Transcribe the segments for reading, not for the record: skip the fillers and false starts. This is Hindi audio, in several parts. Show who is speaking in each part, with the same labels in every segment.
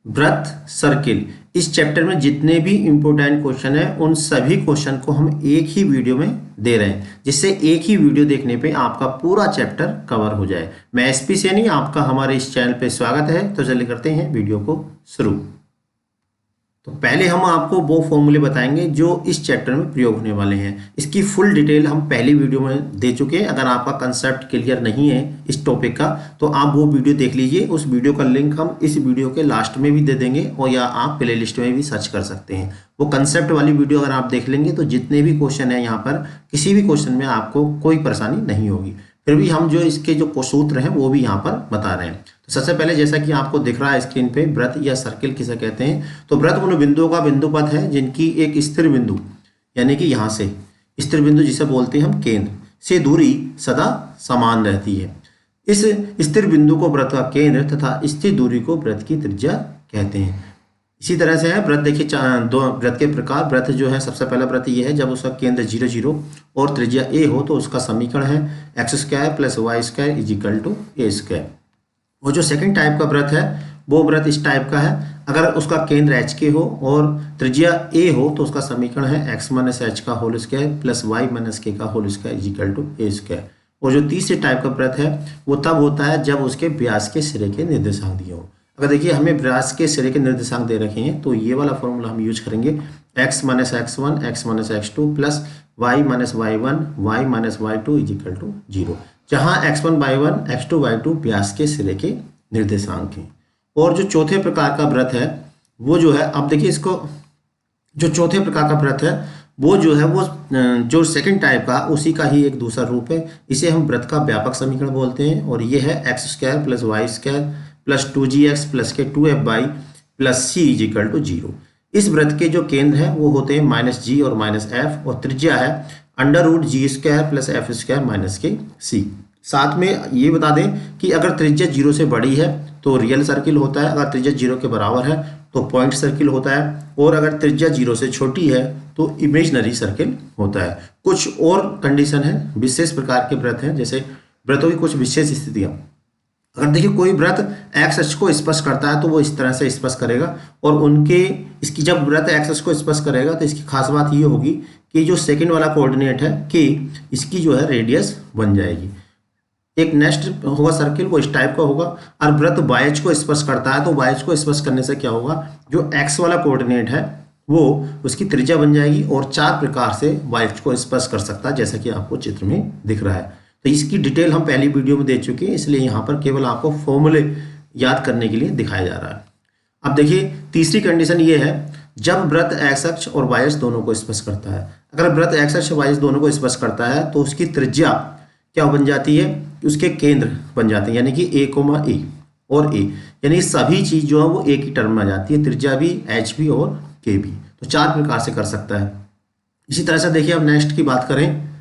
Speaker 1: वृत्त, सर्किल, इस चैप्टर में जितने भी इंपॉर्टेंट क्वेश्चन है उन सभी क्वेश्चन को हम एक ही वीडियो में दे रहे हैं, जिससे एक ही वीडियो देखने पे आपका पूरा चैप्टर कवर हो जाए। मैं एसपी सैनी, आपका हमारे इस चैनल पे स्वागत है। तो चलिए करते हैं वीडियो को शुरू। तो पहले हम आपको वो फॉर्मूले बताएंगे जो इस चैप्टर में प्रयोग होने वाले हैं। इसकी फुल डिटेल हम पहली वीडियो में दे चुके हैं। अगर आपका कंसेप्ट क्लियर नहीं है इस टॉपिक का तो आप वो वीडियो देख लीजिए। उस वीडियो का लिंक हम इस वीडियो के लास्ट में भी दे देंगे और या आप प्ले लिस्ट में भी सर्च कर सकते हैं। वो कंसेप्ट वाली वीडियो अगर आप देख लेंगे तो जितने भी क्वेश्चन है यहाँ पर किसी भी क्वेश्चन में आपको कोई परेशानी नहीं होगी। फिर भी हम जो इसके जो सूत्र हैं वो भी यहाँ पर बता रहे हैं। तो सबसे पहले जैसा कि आपको दिख रहा है स्क्रीन पे, वृत्त या सर्किल किसे कहते हैं। तो वृत्त उन बिंदुओं का बिंदुपथ है जिनकी एक स्थिर बिंदु यानी कि यहाँ से स्थिर बिंदु जिसे बोलते हैं हम केंद्र से दूरी सदा समान रहती है। इस स्थिर बिंदु को वृत्त का केंद्र तथा स्थिर दूरी को वृत्त की त्रिज्या कहते हैं। इसी तरह से है वृत्त। देखिए दो वृत्त के प्रकार। वृत्त जो है सबसे पहला वृत्त ये है जब उसका केंद्र 0 0 और त्रिज्या a हो तो उसका समीकरण है x² + y² = a²। और जो सेकंड टाइप का व्रत है वो व्रत इस टाइप का है। अगर उसका केंद्र h के हो और त्रिज्या a हो तो उसका समीकरण है x - h का होल स्क्वायर + y - k का होल स्क्वायर = a²। और जो तीसरे टाइप का व्रत है वो तब होता है जब उसके व्यास के सिरे के निर्देशांक दिए हो। अगर देखिए हमें व्यास के सिरे के निर्देशांक दे रखे हैं तो ये वाला फॉर्मूला हम यूज करेंगे x - x1 x - x2 + y - y1 y - y2 = 0, जहाँ x1 y1 x2 y2 व्यास के सिरे के निर्देशांक हैं। और जो चौथे प्रकार का व्रत है वो जो है, अब देखिए इसको, जो चौथे प्रकार का व्रत है वो जो है वो जो सेकंड टाइप का उसी का ही एक दूसरा रूप है। इसे हम व्रत का व्यापक समीकरण बोलते हैं और ये है x² + y² + 2gx + k 2fy + c = 0। इस व्रत के जो केंद्र हैं वो होते हैं -g और -f और त्रिज्या है √g² + f² - k c। साथ में ये बता दें कि अगर त्रिज्या 0 से बड़ी है तो रियल सर्किल होता है, अगर त्रिज्या 0 के बराबर है तो पॉइंट सर्किल होता है, और अगर त्रिज्या 0 से छोटी है तो इमेजिनरी सर्किल होता है। कुछ और कंडीशन है, विशेष प्रकार के व्रत हैं, जैसे व्रतों की कुछ विशेष स्थितियाँ। अगर देखिए कोई व्रत एक्स अक्ष को स्पर्श करता है तो वो इस तरह से स्पर्श करेगा, और इसकी जब व्रत एक्स अक्ष को स्पर्श करेगा तो इसकी खास बात ये होगी कि जो सेकंड वाला कोऑर्डिनेट है कि इसकी जो है रेडियस बन जाएगी। एक नेक्स्ट होगा सर्किल, वो इस टाइप का होगा। और व्रत वाई अक्ष को स्पर्श करता है तो वाई अक्ष को स्पर्श करने से क्या होगा, जो एक्स वाला कोऑर्डिनेट है वो उसकी त्रिज्या बन जाएगी और 4 प्रकार से वाई अक्ष को स्पर्श कर सकता है, जैसा कि आपको चित्र में दिख रहा है। तो इसकी डिटेल हम पहली वीडियो में दे चुके हैं, इसलिए यहाँ पर केवल आपको फॉर्मूले याद करने के लिए दिखाया जा रहा है। अब देखिए तीसरी कंडीशन ये है जब व्रत एक्स अक्ष और वाई अक्ष दोनों को स्पर्श करता है। अगर व्रत एक्स अक्ष और वाई अक्ष दोनों को स्पर्श करता है तो उसकी त्रिज्या क्या बन जाती है, उसके केंद्र बन जाते हैं, यानी कि a, a और a, यानी सभी चीज जो है वो एक ही टर्म में आ जाती है, त्रिज्या भी, h भी और k भी। तो 4 प्रकार से कर सकता है। इसी तरह से देखिए अब नेक्स्ट की बात करें।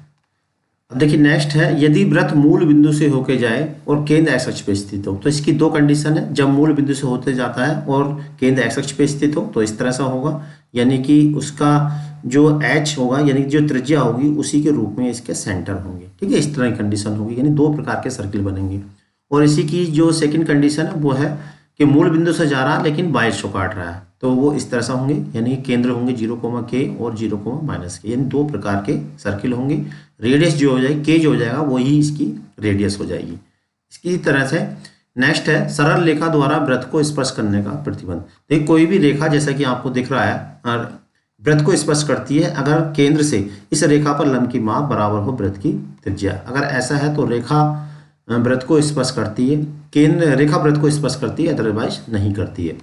Speaker 1: अब देखिए नेक्स्ट है यदि व्रत मूल बिंदु से होके जाए और केंद्र एक्स अक्ष पे स्थित हो। तो इसकी 2 कंडीशन है। जब मूल बिंदु से होते जाता है और केंद्र एक्स अक्ष पे स्थित हो तो इस तरह से होगा, यानी कि उसका जो h होगा यानी जो त्रिज्या होगी उसी के रूप में इसके सेंटर होंगे। ठीक है, इस तरह की कंडीशन होगी, यानी 2 प्रकार के सर्किल बनेंगे। और इसी की जो सेकंड कंडीशन है वो है कि मूल बिंदु से जा रहा है लेकिन वाई अक्ष को काट रहा है, तो वो इस तरह से होंगे, यानी केंद्र होंगे 0, k और 0, -k, यानी 2 प्रकार के सर्किल होंगे। रेडियस जो हो जाएगी, k जो हो जाएगा वही इसकी रेडियस हो जाएगी। इसकी तरह से नेक्स्ट है सरल रेखा द्वारा व्रत को स्पर्श करने का प्रतिबंध। देखिए कोई भी रेखा जैसा कि आपको दिख रहा है और व्रत को स्पर्श करती है अगर केंद्र से इस रेखा पर लंब की माप बराबर हो व्रत की त्रिज्या। अगर ऐसा है तो रेखा व्रत को स्पर्श करती है, केंद्र रेखा व्रत को स्पर्श करती है, अदरवाइज नहीं करती है।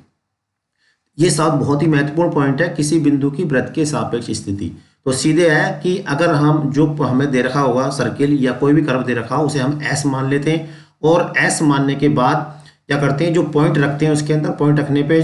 Speaker 1: ये सब बहुत ही महत्वपूर्ण पॉइंट है किसी बिंदु की व्रत के सापेक्ष स्थिति। तो सीधे है कि अगर हम जो हमें दे रखा होगा सर्किल या कोई भी कर्व दे रखा हो उसे हम एस मान लेते हैं, और एस मानने के बाद क्या करते हैं, जो पॉइंट रखते हैं उसके अंदर, पॉइंट रखने पे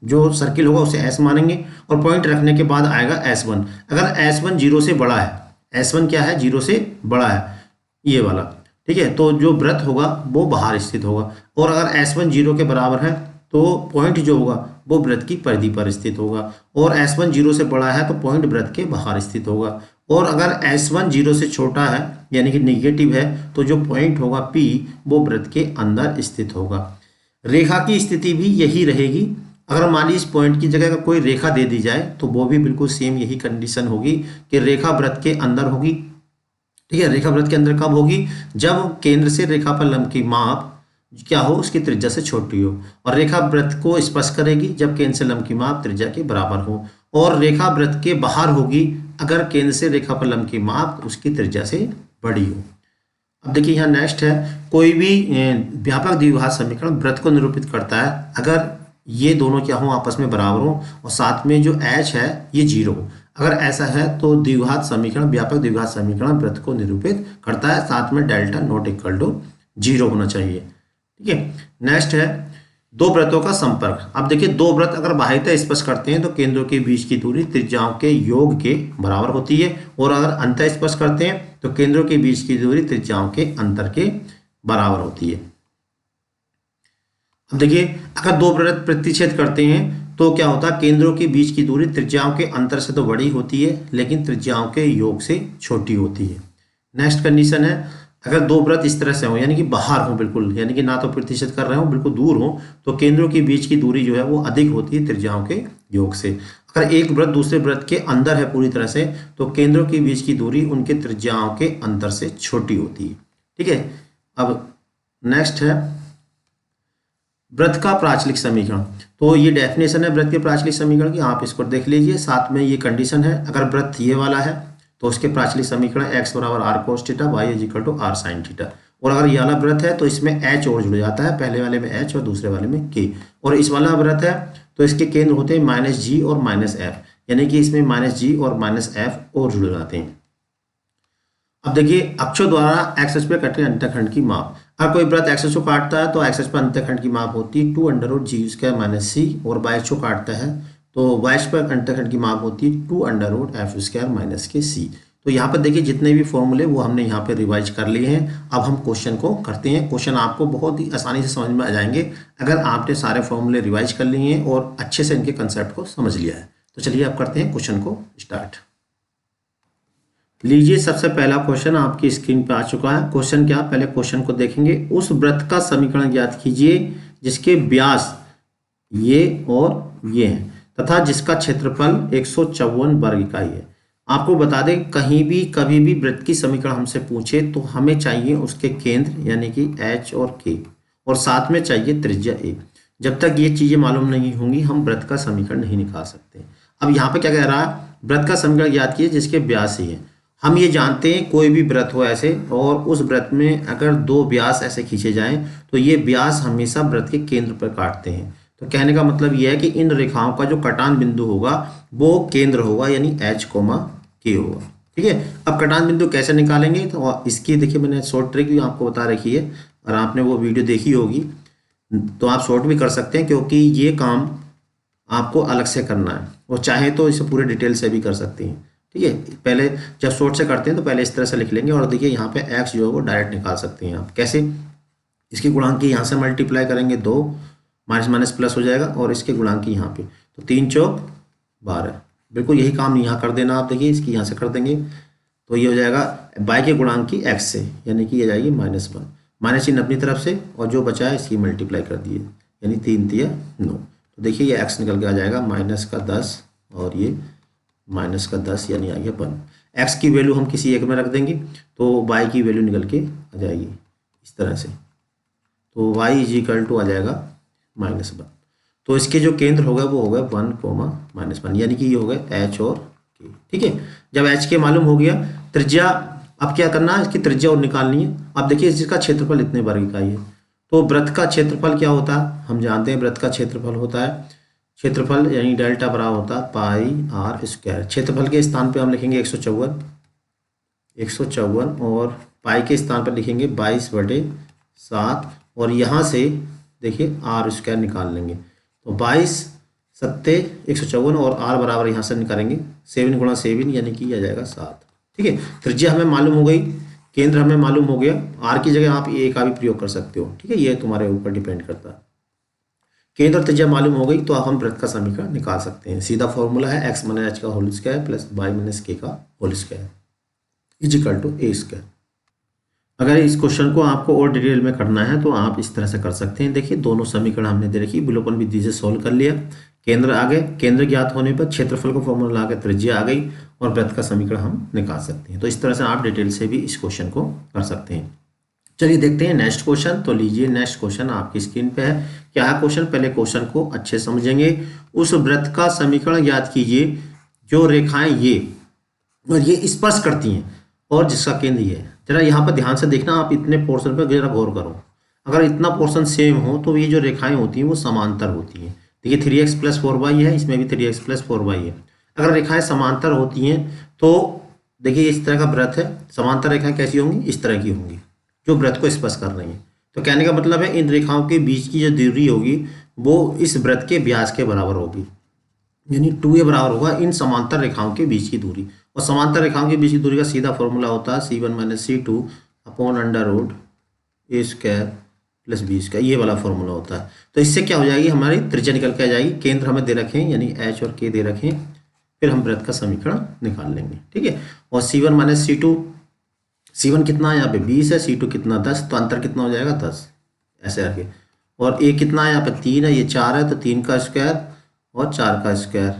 Speaker 1: जो सर्किल होगा उसे एस मानेंगे, और पॉइंट रखने के बाद आएगा S1। अगर S1 0 से बड़ा है, S1 क्या है, 0 से बड़ा है ये वाला, ठीक है, तो जो व्रत होगा वो बाहर स्थित होगा। और अगर S1 0 के बराबर है तो पॉइंट जो होगा वो व्रत की परिधि पर स्थित होगा, और S1 0 से बड़ा है तो पॉइंट व्रत के बाहर स्थित होगा। और अगर S1 0 से छोटा है यानी कि निगेटिव है तो जो पॉइंट होगा P वो व्रत के अंदर स्थित होगा। रेखा की स्थिति भी यही रहेगी, अगर मान लीजिए इस पॉइंट की जगह अगर कोई रेखा दे दी जाए तो वो भी बिल्कुल सेम यही कंडीशन होगी कि रेखा वृत्त के अंदर होगी। ठीक है, रेखा वृत्त के अंदर कब होगी? जब केंद्र से रेखा पर लंब की माप क्या हो, उसकी त्रिज्या से छोटी हो। और रेखा वृत्त को स्पर्श करेगी जब केंद्र से लंब की माप त्रिज्या के बराबर हो। और रेखा वृत्त के बाहर होगी अगर केंद्र से रेखा पर लंब की माप उसकी त्रिज्या से बड़ी हो। अब देखिए यहाँ नेक्स्ट है, कोई भी व्यापक द्विघात समीकरण वृत्त को निरूपित करता है अगर ये दोनों क्या हो, आपस में बराबर हो और साथ में जो h है ये 0 हो। अगर ऐसा है तो द्विघात समीकरण, व्यापक द्विघात समीकरण वृत्त को निरूपित करता है, साथ में डेल्टा नॉट इक्वल टू 0 होना चाहिए। ठीक है, नेक्स्ट है दो वृत्तों का संपर्क। अब देखिए दो वृत्त अगर बाह्यतः स्पर्श करते हैं तो केंद्रों के बीच की दूरी त्रिज्याओं के योग के बराबर होती है, और अगर अंतः स्पर्श करते हैं तो केंद्रों के बीच की दूरी त्रिज्याओं के अंतर के बराबर होती है। अब देखिए अगर दो वृत्त प्रतिच्छेद करते हैं तो क्या होता है, केंद्रों के बीच की दूरी त्रिज्याओं के अंतर से तो बड़ी होती है लेकिन त्रिज्याओं के योग से छोटी होती है। नेक्स्ट कंडीशन है, अगर दो वृत्त इस तरह से हो यानी कि बाहर हो बिल्कुल, यानी कि ना तो प्रतिच्छेद कर रहे हो, बिल्कुल दूर हो, तो केंद्रों के बीच की दूरी जो है वो अधिक होती है त्रिज्याओं के योग से। अगर एक वृत्त दूसरे वृत्त के अंदर है पूरी तरह से तो केंद्रों के बीच की दूरी उनके त्रिज्याओं के अंतर से छोटी होती है। ठीक है, अब नेक्स्ट है वृत्त का प्राचलिक समीकरण। तो ये डेफिनेशन है वृत्त के प्राचलिक समीकरण की, आप इसको देख लीजिए। साथ में ये कंडीशन है, अगर वृत्त ये वाला है तो उसके प्राचलिक समीकरण x बराबर r cos theta, y is equal to r sine theta. और अगर ये वाला वृत्त है तो इसमें h और जुड़ जाता है, पहले वाले में h और दूसरे वाले में k। और इस वाला वृत्त है तो इसके केंद्र होते हैं -g और -f, यानी कि इसमें -g और -f और जुड़ जाते हैं। अब देखिए अक्षों द्वारा एक्स अक्ष पर कटे अंतःखंड की माप। अगर कोई वृत्त एक्स अक्ष को काटता है तो एक्स अक्ष पर अंतःखंड की माप होती है 2√g² - c, और y अक्ष को काटता है तो y अक्ष पर अंतःखंड की माप होती है 2√f² - k c। तो यहाँ पर देखिए जितने भी फॉर्मूले वो हमने यहाँ पे रिवाइज कर लिए हैं। अब हम क्वेश्चन को करते हैं। क्वेश्चन आपको बहुत ही आसानी से समझ में आ जाएंगे अगर आपने सारे फॉर्मूले रिवाइज कर लिए हैं और अच्छे से इनके कंसेप्ट को समझ लिया है। तो चलिए अब करते हैं क्वेश्चन को स्टार्ट। लीजिए सबसे पहला क्वेश्चन आपकी स्क्रीन पे आ चुका है। क्वेश्चन क्या, पहले क्वेश्चन को देखेंगे। उस वृत्त का समीकरण ज्ञात कीजिए जिसके व्यास ये और ये हैं तथा जिसका क्षेत्रफल 154 वर्ग इकाई है। आपको बता दें कहीं भी कभी भी वृत्त की समीकरण हमसे पूछे तो हमें चाहिए उसके केंद्र यानी कि h और k, और साथ में चाहिए त्रिज्या a। जब तक ये चीजें मालूम नहीं होंगी हम वृत्त का समीकरण नहीं निकाल सकते। अब यहाँ पे क्या कह रहा है, वृत्त का समीकरण ज्ञात कीजिए जिसके व्यास ही है। हम ये जानते हैं कोई भी वृत्त हो ऐसे और उस वृत्त में अगर दो व्यास ऐसे खींचे जाएं तो ये व्यास हमेशा वृत्त के केंद्र पर काटते हैं। तो कहने का मतलब यह है कि इन रेखाओं का जो कटान बिंदु होगा वो केंद्र होगा यानी h, k होगा। ठीक है, अब कटान बिंदु कैसे निकालेंगे तो इसकी देखिए मैंने शॉर्ट ट्रिक भी आपको बता रखी है और आपने वो वीडियो देखी होगी तो आप शॉर्ट भी कर सकते हैं, क्योंकि ये काम आपको अलग से करना है और चाहे तो इसे पूरे डिटेल से भी कर सकते हैं। ठीक है, पहले जब शॉर्ट से करते हैं तो पहले इस तरह से लिख लेंगे और देखिए यहाँ पे x जो है वो डायरेक्ट निकाल सकते हैं आप। कैसे, इसके गुणांक की यहाँ से मल्टीप्लाई करेंगे 2, माइनस माइनस प्लस हो जाएगा और इसके गुणांक की यहाँ पे तो 3 चौक 12। बिल्कुल यही काम यहाँ कर देना आप। देखिए इसकी यहाँ से कर देंगे तो ये हो जाएगा y के गुणांक की x से, यानी कि ये जाएगी -1, माइनस चिन्ह अपनी तरफ से और जो बचा है इसकी मल्टीप्लाई कर दिए यानी 3 तिया 9। तो देखिए ये x निकल के आ जाएगा -10 और ये -10 यानी आ गया 1। x की वैल्यू हम किसी एक में रख देंगे तो y की वैल्यू निकल के आ जाएगी इस तरह से, तो y इज इक्वल टू आ जाएगा -1। तो इसके जो केंद्र होगा वो होगा 1, -1, यानी कि ये हो गया h और k। ठीक है, जब h के मालूम हो गया, त्रिज्या अब क्या करना है, इसकी त्रिज्या और निकालनी है। अब देखिए इसका क्षेत्रफल इतने वर्ग इकाई है तो वृत्त का क्षेत्रफल क्या होता है, हम जानते हैं वृत्त का क्षेत्रफल होता है, क्षेत्रफल यानी डेल्टा बराबर होता है πr²। क्षेत्रफल के स्थान पे हम लिखेंगे 154 और पाई के स्थान पर लिखेंगे 22/7 और यहाँ से देखिए r² निकाल लेंगे तो 22 7 154 और r बराबर यहाँ से निकालेंगे 7 × 7 यानी कि आ जाएगा 7। ठीक है, त्रिज्या हमें मालूम हो गई, केंद्र हमें मालूम हो गया, r की जगह आप a का भी प्रयोग कर सकते हो। ठीक है, ये तुम्हारे ऊपर डिपेंड करता है। केंद्र त्रिज्या मालूम हो गई तो अब हम वृत्त का समीकरण निकाल सकते हैं। सीधा फॉर्मूला है x - h का whole square plus y - k का whole square is equal to a²। अगर इस क्वेश्चन को आपको और डिटेल में करना है तो आप इस तरह से कर सकते हैं। देखिए दोनों समीकरण हमने दे रखी, विलोपन विधि से सॉल्व कर लिया। केंद्र आ गए, केंद्र ज्ञात होने पर क्षेत्रफल को फॉर्मूला लगा के त्रिज्या आ गई और वृत्त का समीकरण हम निकाल सकते हैं। तो इस तरह से आप डिटेल से भी इस क्वेश्चन को कर सकते हैं। चलिए देखते हैं नेक्स्ट क्वेश्चन। तो लीजिए नेक्स्ट क्वेश्चन आपकी स्क्रीन पे है। क्या है क्वेश्चन, पहले क्वेश्चन को अच्छे समझेंगे। उस वृत्त का समीकरण ज्ञात कीजिए जो रेखाएं ये और ये स्पर्श करती हैं और जिसका केंद्र ये है। जरा यहाँ पर ध्यान से देखना, आप इतने पोर्शन पर जरा गौर करो। अगर इतना पोर्शन सेम हो तो ये जो रेखाएं होती हैं वो समांतर होती हैं। देखिए 3x + 4y है, इसमें भी 3x + 4y है। अगर रेखाएं समांतर होती हैं तो देखिए इस तरह का वृत्त है, समांतर रेखाएं कैसी होंगी, इस तरह की होंगी जो वृत्त को स्पर्श कर रही हैं। तो कहने का मतलब है इन रेखाओं के बीच की जो दूरी होगी वो इस वृत्त के व्यास के बराबर होगी, यानी 2a बराबर होगा इन समांतर रेखाओं के बीच की दूरी। और समांतर रेखाओं के बीच की दूरी का सीधा फॉर्मूला होता है c1 - c2 upon √a² + b², ये वाला फॉर्मूला होता है। तो इससे क्या हो जाएगी, हमारी त्रिज्या निकल के आ जाएगी। केंद्र हमें दे रखे हैं यानी h और k दे रखे हैं, फिर हम वृत्त का समीकरण निकाल लेंगे। ठीक है, और c1 - c2, c1 कितना है यहाँ पे 20 है, c2 कितना 10, तो अंतर कितना हो जाएगा 10 ऐसे करके। और a कितना है यहाँ पे 3 है, ये 4 है, तो 3 का स्क्वायर और 4 का स्क्वायर,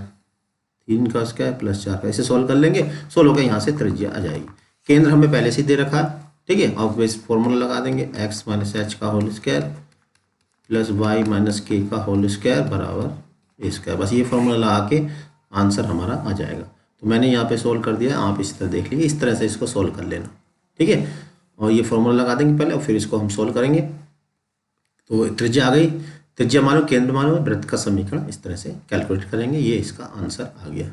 Speaker 1: 3 का स्क्वायर + 4 का, इसे सोल्व कर लेंगे। सोल्व होकर यहाँ से त्रिज्या आ जाएगी। केंद्र हमें पहले से दे रखा है। ठीक है, अब इस फॉर्मूला लगा देंगे x - h का होल स्क्वायर + y - k का होल स्क्वायर बराबर a²। बस ये फॉर्मूला लगा के आंसर हमारा आ जाएगा। तो मैंने यहाँ पे सोल्व कर दिया, आप इस तरह देख लीजिए, इस तरह से इसको सोल्व कर लेना। ठीक है, और ये फॉर्मूला लगा देंगे पहले और फिर इसको हम सोल्व करेंगे। तो त्रिज्या आ गई, त्रिज्या मालूम, केंद्र मालूम, वृत्त का समीकरण इस तरह से कैलकुलेट करेंगे, ये इसका आंसर आ गया।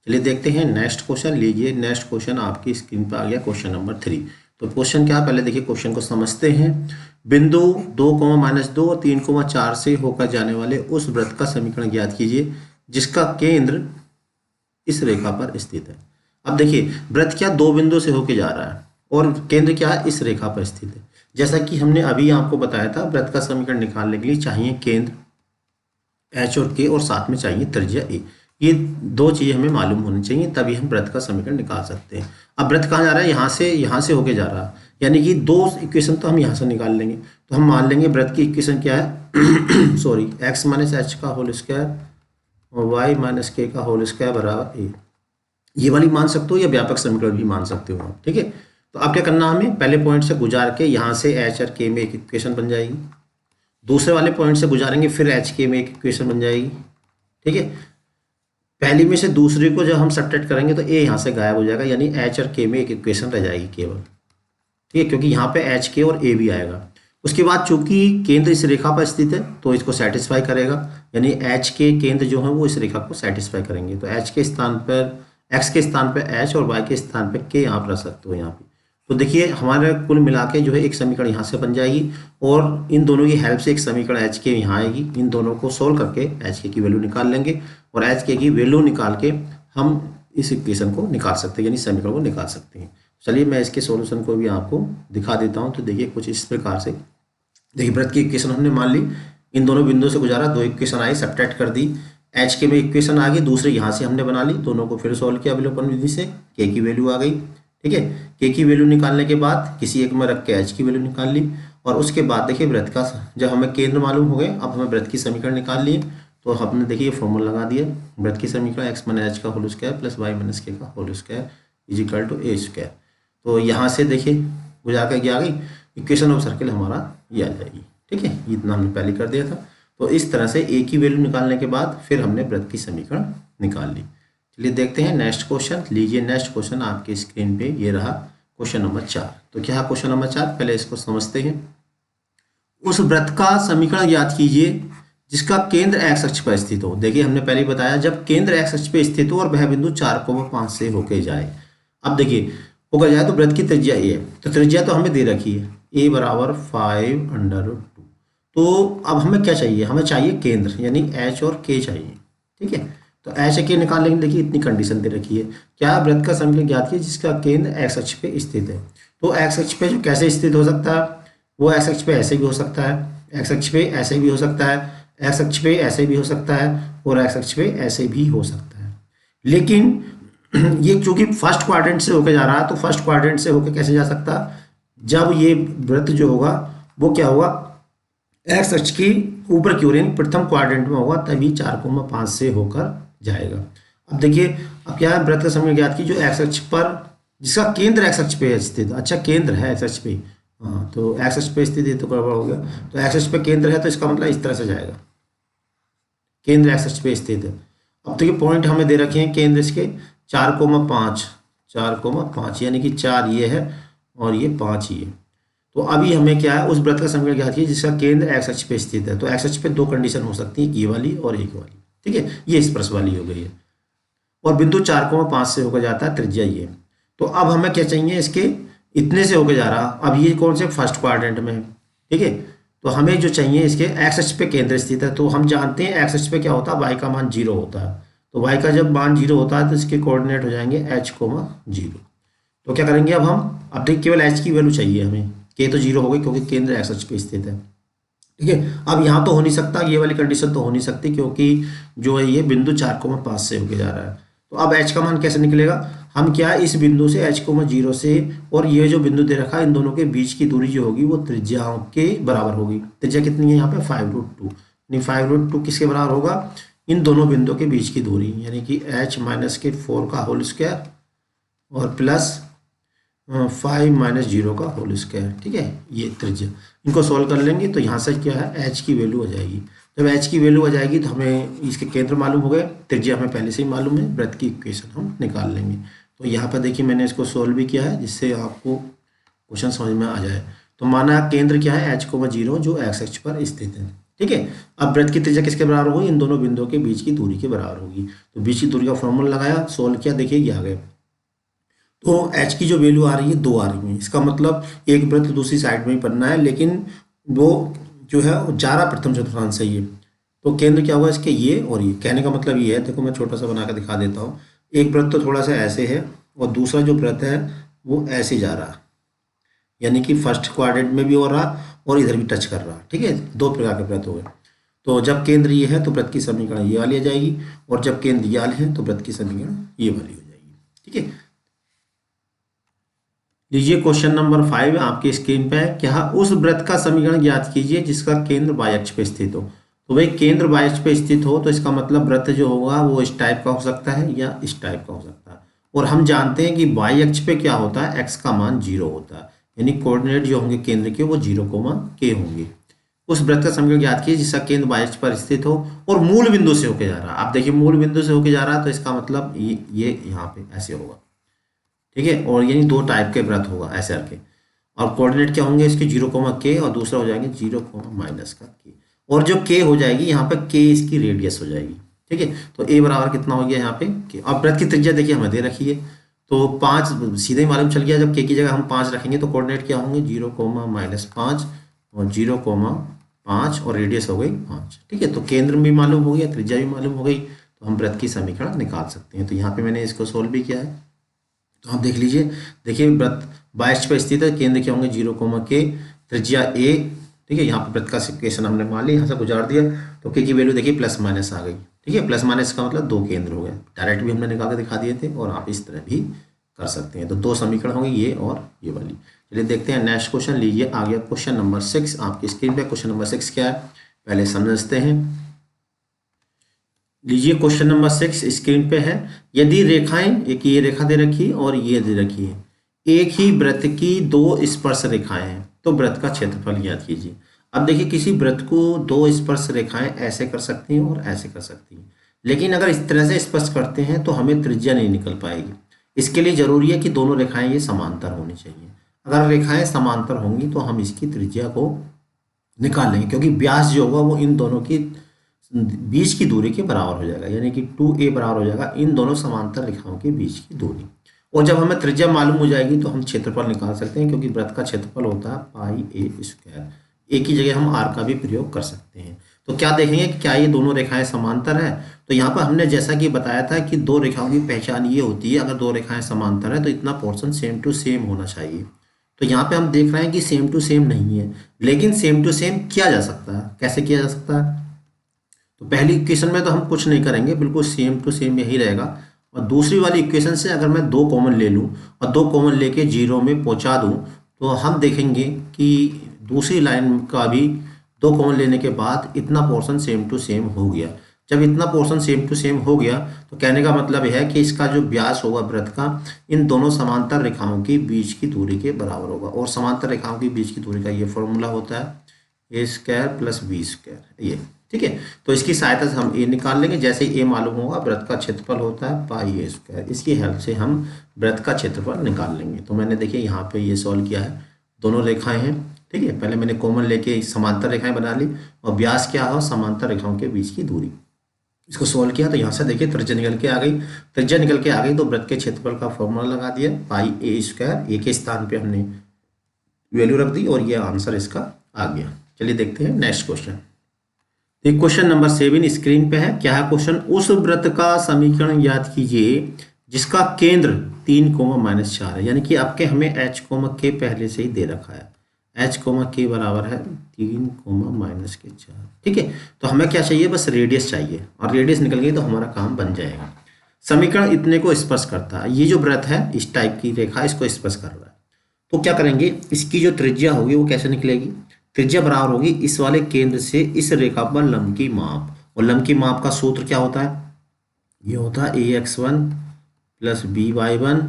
Speaker 1: चलिए देखते हैं नेक्स्ट क्वेश्चन। लीजिए नेक्स्ट क्वेश्चन आपकी स्क्रीन पर आ गया, क्वेश्चन नंबर 3। तो क्वेश्चन क्या है, पहले देखिए क्वेश्चन को समझते हैं। बिंदु 2, -2 और 3, 4 से होकर जाने वाले उस वृत्त का समीकरण ज्ञात कीजिए जिसका केंद्र इस रेखा पर स्थित है। अब देखिए वृत्त क्या दो बिंदु से होकर जा रहा है और केंद्र क्या है, इस रेखा पर स्थित है। जैसा कि हमने अभी आपको बताया था, वृत्त का समीकरण निकालने के लिए चाहिए केंद्र h और k और साथ में चाहिए त्रिज्या a। ये दो चीज़ें हमें मालूम होनी चाहिए, तभी हम वृत्त का समीकरण निकाल सकते हैं। अब वृत्त कहाँ जा रहा है, यहाँ से होके जा रहा है, यानी कि दो इक्वेशन तो हम यहाँ से निकाल लेंगे। तो हम मान लेंगे वृत्त की इक्वेशन क्या है सॉरी, x - h का होल स्क्वायर और y - k का होल स्क्वायर बराबर a। ये वाली मान सकते हो या व्यापक समीकरण भी मान सकते हो आप। ठीक है, तो अब क्या करना, हमें पहले पॉइंट से गुजार के यहाँ से h और k में एक इक्वेशन बन जाएगी, दूसरे वाले पॉइंट से गुजारेंगे फिर h k में एक इक्वेशन बन जाएगी। ठीक है, पहली में से दूसरी को जब हम सब्ट्रैक्ट करेंगे तो a यहाँ से गायब हो जाएगा, यानी h और k में एक इक्वेशन रह जाएगी केवल। ठीक है, क्योंकि यहाँ पे h k और a भी आएगा। उसके बाद चूंकि केंद्र इस रेखा पर स्थित है तो इसको सेटिस्फाई करेगा, यानी h के केंद्र जो है वो इस रेखा को सेटिस्फाई करेंगे। तो h के स्थान पर x के स्थान पर h और y के स्थान पर k आप रख सकते हो यहाँ पे। तो देखिए हमारे कुल मिला के जो है एक समीकरण यहाँ से बन जाएगी और इन दोनों की हेल्प से एक समीकरण h के यहाँ आएगी। इन दोनों को सोल्व करके h के की वैल्यू निकाल लेंगे और h के की वैल्यू निकाल के हम इस इक्वेशन को निकाल सकते हैं, यानी समीकरण को निकाल सकते हैं। चलिए मैं इसके सॉल्यूशन को भी आपको दिखा देता हूँ। तो देखिए कुछ इस प्रकार से, देखिए वृत्त की इक्वेशन हमने मान ली, इन दोनों बिंदुओं से गुजारा, दो इक्वेशन आई, सब्ट्रैक्ट कर दी, h के में इक्वेशन आ गई, दूसरे यहाँ से हमने बना ली, दोनों को फिर सॉल्व किया विलोपन विधि से, k की वैल्यू आ गई। ठीक है, k की वैल्यू निकालने के बाद किसी एक में रख के h की वैल्यू निकाल ली और उसके बाद देखिए वृत्त का, जब हमें केंद्र मालूम हो गए, अब हमें वृत्त की समीकरण निकाल लिए। तो हमने देखिए फॉर्मूला लगा दिया, वृत्त की समीकरण x - h का होल स्क्वायर + y - k का होल स्क्वायर = a²। तो यहाँ से देखिए गुजार कर आ गई, इक्वेशन ऑफ सर्किल हमारा ये आ जाएगी। ठीक है, इतना हमने पहले कर दिया था। तो इस तरह से a की वैल्यू निकालने के बाद फिर हमने वृत्त की समीकरण निकाल ली। चलिए देखते हैं नेक्स्ट क्वेश्चन। लीजिए नेक्स्ट क्वेश्चन आपके स्क्रीन पे ये रहा, क्वेश्चन नंबर 4। तो क्या है क्वेश्चन नंबर 4, पहले इसको समझते हैं। उस वृत्त का समीकरण ज्ञात कीजिए जिसका केंद्र x अक्ष पर स्थित हो। देखिए हमने पहले ही बताया, जब केंद्र x अक्ष पर स्थित हो और वह बिंदु 4,5 से होके जाए। अब देखिए होकर जाए तो वृत्त की त्रिज्या a है, तो त्रिज्या तो हमें दे रखी है a बराबर 5√2। तो अब हमें क्या चाहिए, हमें चाहिए केंद्र, यानी h और k चाहिए। ठीक है, तो h और k निकाल लेंगे। देखिए इतनी कंडीशन दे रखी है, क्या वृत्त का समीकरण ज्ञात कीजिए जिसका केंद्र x अक्ष पे स्थित है। तो x अक्ष पे जो कैसे स्थित हो सकता है, वो x अक्ष पे ऐसे भी हो सकता है, x अक्ष पे ऐसे भी हो सकता है, x अक्ष पे ऐसे भी हो सकता है और x अक्ष पे ऐसे भी हो सकता है। लेकिन ये चूंकि फर्स्ट क्वाड्रेंट से होकर जा रहा है, तो फर्स्ट क्वाड्रेंट से होकर कैसे जा सकता, जब ये वृत्त जो होगा वो क्या होगा, एक्स अक्ष की ऊपर की ओर यानी प्रथम क्वाड्रेंट में होगा, तभी 4,5 से होकर जाएगा। अब देखिए, अब क्या है, वृत्त का समीकरण ज्ञात की जो एक्स अक्ष पर, जिसका केंद्र एक्स अक्ष पे स्थित, अच्छा केंद्र है एक्स अक्ष पे, हाँ तो एक्स अक्ष पे स्थित है तो गड़बड़ हो गया। तो एक्स अक्ष पे केंद्र है तो इसका मतलब इस तरह से जाएगा, केंद्र एक्स अक्ष पे स्थित है। अब देखिए पॉइंट हमें दे रखे हैं केंद्र इसके 4,5, 4,5 यानी कि 4 ये है और ये 5 ये। तो अभी हमें क्या है, उस वृत्त का समीकरण ज्ञात कीजिए जिसका केंद्र एक्स अक्ष पे स्थित है। तो एक्स अक्ष पे दो कंडीशन हो सकती है, ये वाली और एक वाली, ठीक है, ये स्पर्श वाली हो गई है। और बिंदु 4,5 से होकर जाता है त्रिज्या ये। तो अब हमें क्या चाहिए, इसके इतने से होकर जा रहा, अब ये कौन से फर्स्ट क्वाड्रेंट में है, ठीक है। तो हमें जो चाहिए इसके एक्स अक्ष पे केंद्र स्थित है, तो हम जानते हैं एक्स अक्ष पे क्या होता है, वाई का मान 0 होता है। तो वाई का जब मान 0 होता है तो इसके कोऑर्डिनेट हो जाएंगे h,0। तो क्या करेंगे अब हम, अब देखिए केवल h की वैल्यू चाहिए हमें, k तो 0 हो गई क्योंकि केंद्र एक्स अक्ष पे स्थित है, ठीक है। अब यहाँ तो हो नहीं सकता, ये वाली कंडीशन तो हो नहीं सकती क्योंकि जो है ये बिंदु 4,5 से होके जा रहा है। तो अब h का मान कैसे निकलेगा, हम क्या इस बिंदु से h,0 से और ये जो बिंदु दे रखा है इन दोनों के बीच की दूरी जो होगी वो त्रिज्याओं के बराबर होगी। त्रिज्या कितनी है यहाँ पे 5√2, यानी 5√2 किसके बराबर होगा, इन दोनों बिंदुओं के बीच की दूरी, यानी कि h माइनस के 4 का होल स्क्वायर और प्लस 5 - 0 का होल स्क्वायर, ठीक है, ये त्रिज्या। इनको सॉल्व कर लेंगे तो यहाँ से क्या है h की वैल्यू आ जाएगी। जब h की वैल्यू आ जाएगी तो हमें इसके केंद्र मालूम हो गए, त्रिज्या हमें पहले से ही मालूम है, वृत्त की इक्वेशन हम निकाल लेंगे। तो यहाँ पर देखिए मैंने इसको सोल्व भी किया है जिससे आपको क्वेश्चन समझ में आ जाए। तो माना केंद्र क्या है h,0 जो एक्स अक्ष पर स्थित है, ठीक है। अब वृत्त की त्रिज्या किसके बराबर होगी, इन दोनों बिंदुओं के बीच की दूरी के बराबर होगी। तो बीच की दूरी का फॉर्मूला लगाया, सोल्व किया, देखिए ये आ गए। तो h की जो वैल्यू आ रही है 2 आ रही है, इसका मतलब एक वृत्त दूसरी साइड में ही बनना है, लेकिन वो जो है वो जा रहा प्रथम चतुर्थांश से ये। तो केंद्र क्या होगा इसके, ये और ये। कहने का मतलब ये है, देखो मैं छोटा सा बना कर दिखा देता हूँ। एक वृत्त तो थोड़ा सा ऐसे है और दूसरा जो वृत्त है वो ऐसे जा रहा, यानी कि फर्स्ट क्वाड्रेंट में भी हो रहा और इधर भी टच कर रहा, ठीक है। दो प्रकार के वृत्त हो गए। तो जब केंद्र ये है तो वृत्त की समीकरण ये वाली आ जाएगी, और जब केंद्र ये वाले है तो वृत्त की समीकरण ये वाली हो जाएगी, ठीक है। लीजिए क्वेश्चन नंबर 5 आपकी स्क्रीन पे है, क्या उस वृत्त का समीकरण ज्ञात कीजिए जिसका केंद्र y अक्ष पे स्थित हो। तो भाई केंद्र y अक्ष पे स्थित हो तो इसका मतलब वृत्त जो होगा वो इस टाइप का हो सकता है या इस टाइप का हो सकता है। और हम जानते हैं कि y अक्ष पे क्या होता है, x का मान 0 होता है, यानी कोऑर्डिनेट जो होंगे केंद्र के वो 0, k होंगे। उस वृत्त का समीकरण ज्ञात कीजिए जिसका केंद्र y अक्ष पर स्थित हो और मूल बिंदु से होके जा रहा है। आप देखिए मूल बिंदु से होके जा रहा है तो इसका मतलब ये यहाँ पे ऐसे होगा, ठीक है। और यानी दो टाइप के वृत्त होगा ऐसे करके, और कोऑर्डिनेट क्या होंगे इसके 0, k और दूसरा हो जाएंगे 0, -k। और जो k हो जाएगी यहाँ पे k इसकी रेडियस हो जाएगी, ठीक है। तो a बराबर कितना हो गया यहाँ पे k। अब वृत्त की त्रिज्या देखिए हमें दे रखी है, तो 5 सीधे ही मालूम चल गया। जब k की जगह हम 5 रखेंगे तो कोऑर्डिनेट क्या होंगे 0, -5 और 0, 5 और रेडियस हो गई 5, ठीक है। तो केंद्र भी मालूम हो गया, त्रिज्या भी मालूम हो गई, तो हम वृत्त की समीकरण निकाल सकते हैं। तो यहाँ पे मैंने इसको सोल्व भी किया है। तो आप देख लीजिए, देखिए वृत्त y अक्ष पर स्थित है, केंद्र क्या होंगे 0, k, त्रिज्या a, ठीक है। यहाँ पर वृत्त का इक्वेशन हमने मान लिया, यहाँ से गुजार दिया तो k की वैल्यू देखिए प्लस माइनस आ गई, ठीक है। प्लस माइनस का मतलब दो केंद्र हो गए, डायरेक्ट भी हमने निकाल के दिखा दिए थे और आप इस तरह भी कर सकते हैं। तो दो समीकरण होंगे ये और ये वाली। चलिए देखते हैं नेक्स्ट क्वेश्चन। लीजिए आ गया क्वेश्चन नंबर 6 आपकी स्क्रीन पे। क्वेश्चन नंबर 6 क्या है पहले समझते हैं। लीजिए क्वेश्चन नंबर 6 स्क्रीन पे है। यदि रेखाएं, एक ये रेखा दे रखी है और ये दे रखी है, एक ही वृत्त की दो स्पर्श रेखाएं हैं, तो वृत्त का क्षेत्रफल ज्ञात कीजिए। अब देखिए किसी वृत्त को दो स्पर्श रेखाएं ऐसे कर सकती हैं और ऐसे कर सकती हैं, लेकिन अगर इस तरह से स्पर्श करते हैं तो हमें त्रिज्या नहीं निकल पाएगी। इसके लिए जरूरी है कि दोनों रेखाएं ये समांतर होनी चाहिए। अगर रेखाएं समांतर होंगी तो हम इसकी त्रिज्या को निकाल लेंगे, क्योंकि व्यास जो होगा वो इन दोनों की बीच की दूरी के बराबर हो जाएगा, यानी कि 2a बराबर हो जाएगा इन दोनों समांतर रेखाओं के बीच की दूरी। और जब हमें त्रिज्या मालूम हो जाएगी तो हम क्षेत्रफल निकाल सकते हैं, क्योंकि वृत्त का क्षेत्रफल होता है πa²। एक ही जगह हम r का भी प्रयोग कर सकते हैं। तो क्या देखेंगे कि क्या ये दोनों रेखाएं समांतर है। तो यहाँ पर हमने जैसा कि बताया था कि दो रेखाओं की पहचान ये होती है, अगर दो रेखाएं समांतर है तो इतना पोर्शन सेम टू सेम होना चाहिए। तो यहाँ पे हम देख रहे हैं कि सेम टू सेम नहीं है, लेकिन सेम टू सेम किया जा सकता है। कैसे किया जा सकता है, तो पहली इक्वेशन में तो हम कुछ नहीं करेंगे, बिल्कुल सेम टू सेम यही रहेगा। और दूसरी वाली इक्वेशन से अगर मैं 2 कॉमन ले लूँ और 2 कॉमन लेके 0 में पहुँचा दूँ तो हम देखेंगे कि दूसरी लाइन का भी 2 कॉमन लेने के बाद इतना पोर्शन सेम टू सेम हो गया। जब इतना पोर्शन सेम टू सेम हो गया तो कहने का मतलब है कि इसका जो व्यास होगा वृत्त का इन दोनों समांतर रेखाओं के बीच की दूरी के बराबर होगा। और समांतर रेखाओं के बीच की दूरी का ये फॉर्मूला होता है ए स्क्वायर प्लस बी स्क्वायर, ये ठीक है। तो इसकी सहायता से हम ए निकाल लेंगे। जैसे ए मालूम होगा वृत्त का क्षेत्रफल होता है पाई ए स्क्वायर, इसकी हेल्प से हम वृत्त का क्षेत्रफल निकाल लेंगे। तो मैंने देखिए यहाँ पे ये सॉल्व किया है, दोनों रेखाएं हैं, ठीक है। पहले मैंने कॉमन लेके समांतर रेखाएं बना ली और व्यास क्या हो समांतर रेखाओं के बीच की दूरी, इसको सोल्व किया तो यहाँ से देखिए त्रिज्या निकल के आ गई। त्रिज्या निकल के आ गई तो वृत्त के क्षेत्रफल का फॉर्मूला लगा दिया पाई ए स्क्वायर, ए के स्थान पे हमने वैल्यू रख दी और ये आंसर इसका आ गया। चलिए देखते हैं नेक्स्ट क्वेश्चन। एक क्वेश्चन नंबर 7 स्क्रीन पे है। क्या है क्वेश्चन? उस वृत्त का समीकरण याद कीजिए जिसका केंद्र 3, -4 है। यानी कि आपके हमें h, k पहले से ही दे रखा है। h, k बराबर है 3, -4, ठीक है। तो हमें क्या चाहिए? बस रेडियस चाहिए और रेडियस निकल गई तो हमारा काम बन जाएगा। समीकरण इतने को स्पर्श करता है। ये जो वृत्त है इस टाइप की रेखा इसको स्पर्श कर रहा है। तो क्या करेंगे, इसकी जो त्रिज्या होगी वो कैसे निकलेगी? त्रिज्या बराबर होगी इस वाले केंद्र से इस रेखा पर लंब की माप, और लंब की माप का सूत्र क्या होता है? ये होता है ax1 प्लस by1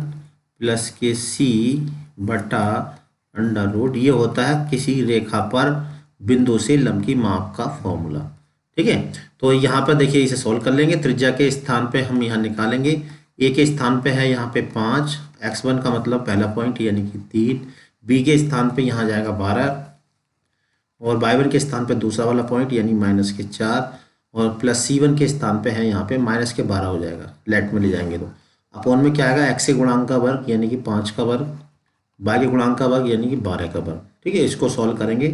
Speaker 1: प्लस के सी बटा √, ये होता है किसी रेखा पर बिंदु से लंब की माप का फॉर्मूला, ठीक है। तो यहाँ पर देखिए इसे सोल्व कर लेंगे। त्रिज्या के स्थान पे हम यहाँ निकालेंगे, ए के स्थान पे है यहाँ पे 5, x1 का मतलब पहला पॉइंट यानी कि 3, बी के स्थान पे यहाँ जाएगा 12 और y1 के स्थान पे दूसरा वाला पॉइंट यानी -4 और प्लस c1 के स्थान पे है यहाँ पे -12 हो जाएगा, लेट में ले जाएंगे तो अपॉन में क्या आएगा, x के गुणांक का वर्ग यानी कि 5 का वर्ग, y के गुणांक का वर्ग यानी कि 12 का वर्ग, ठीक है। इसको सॉल्व करेंगे,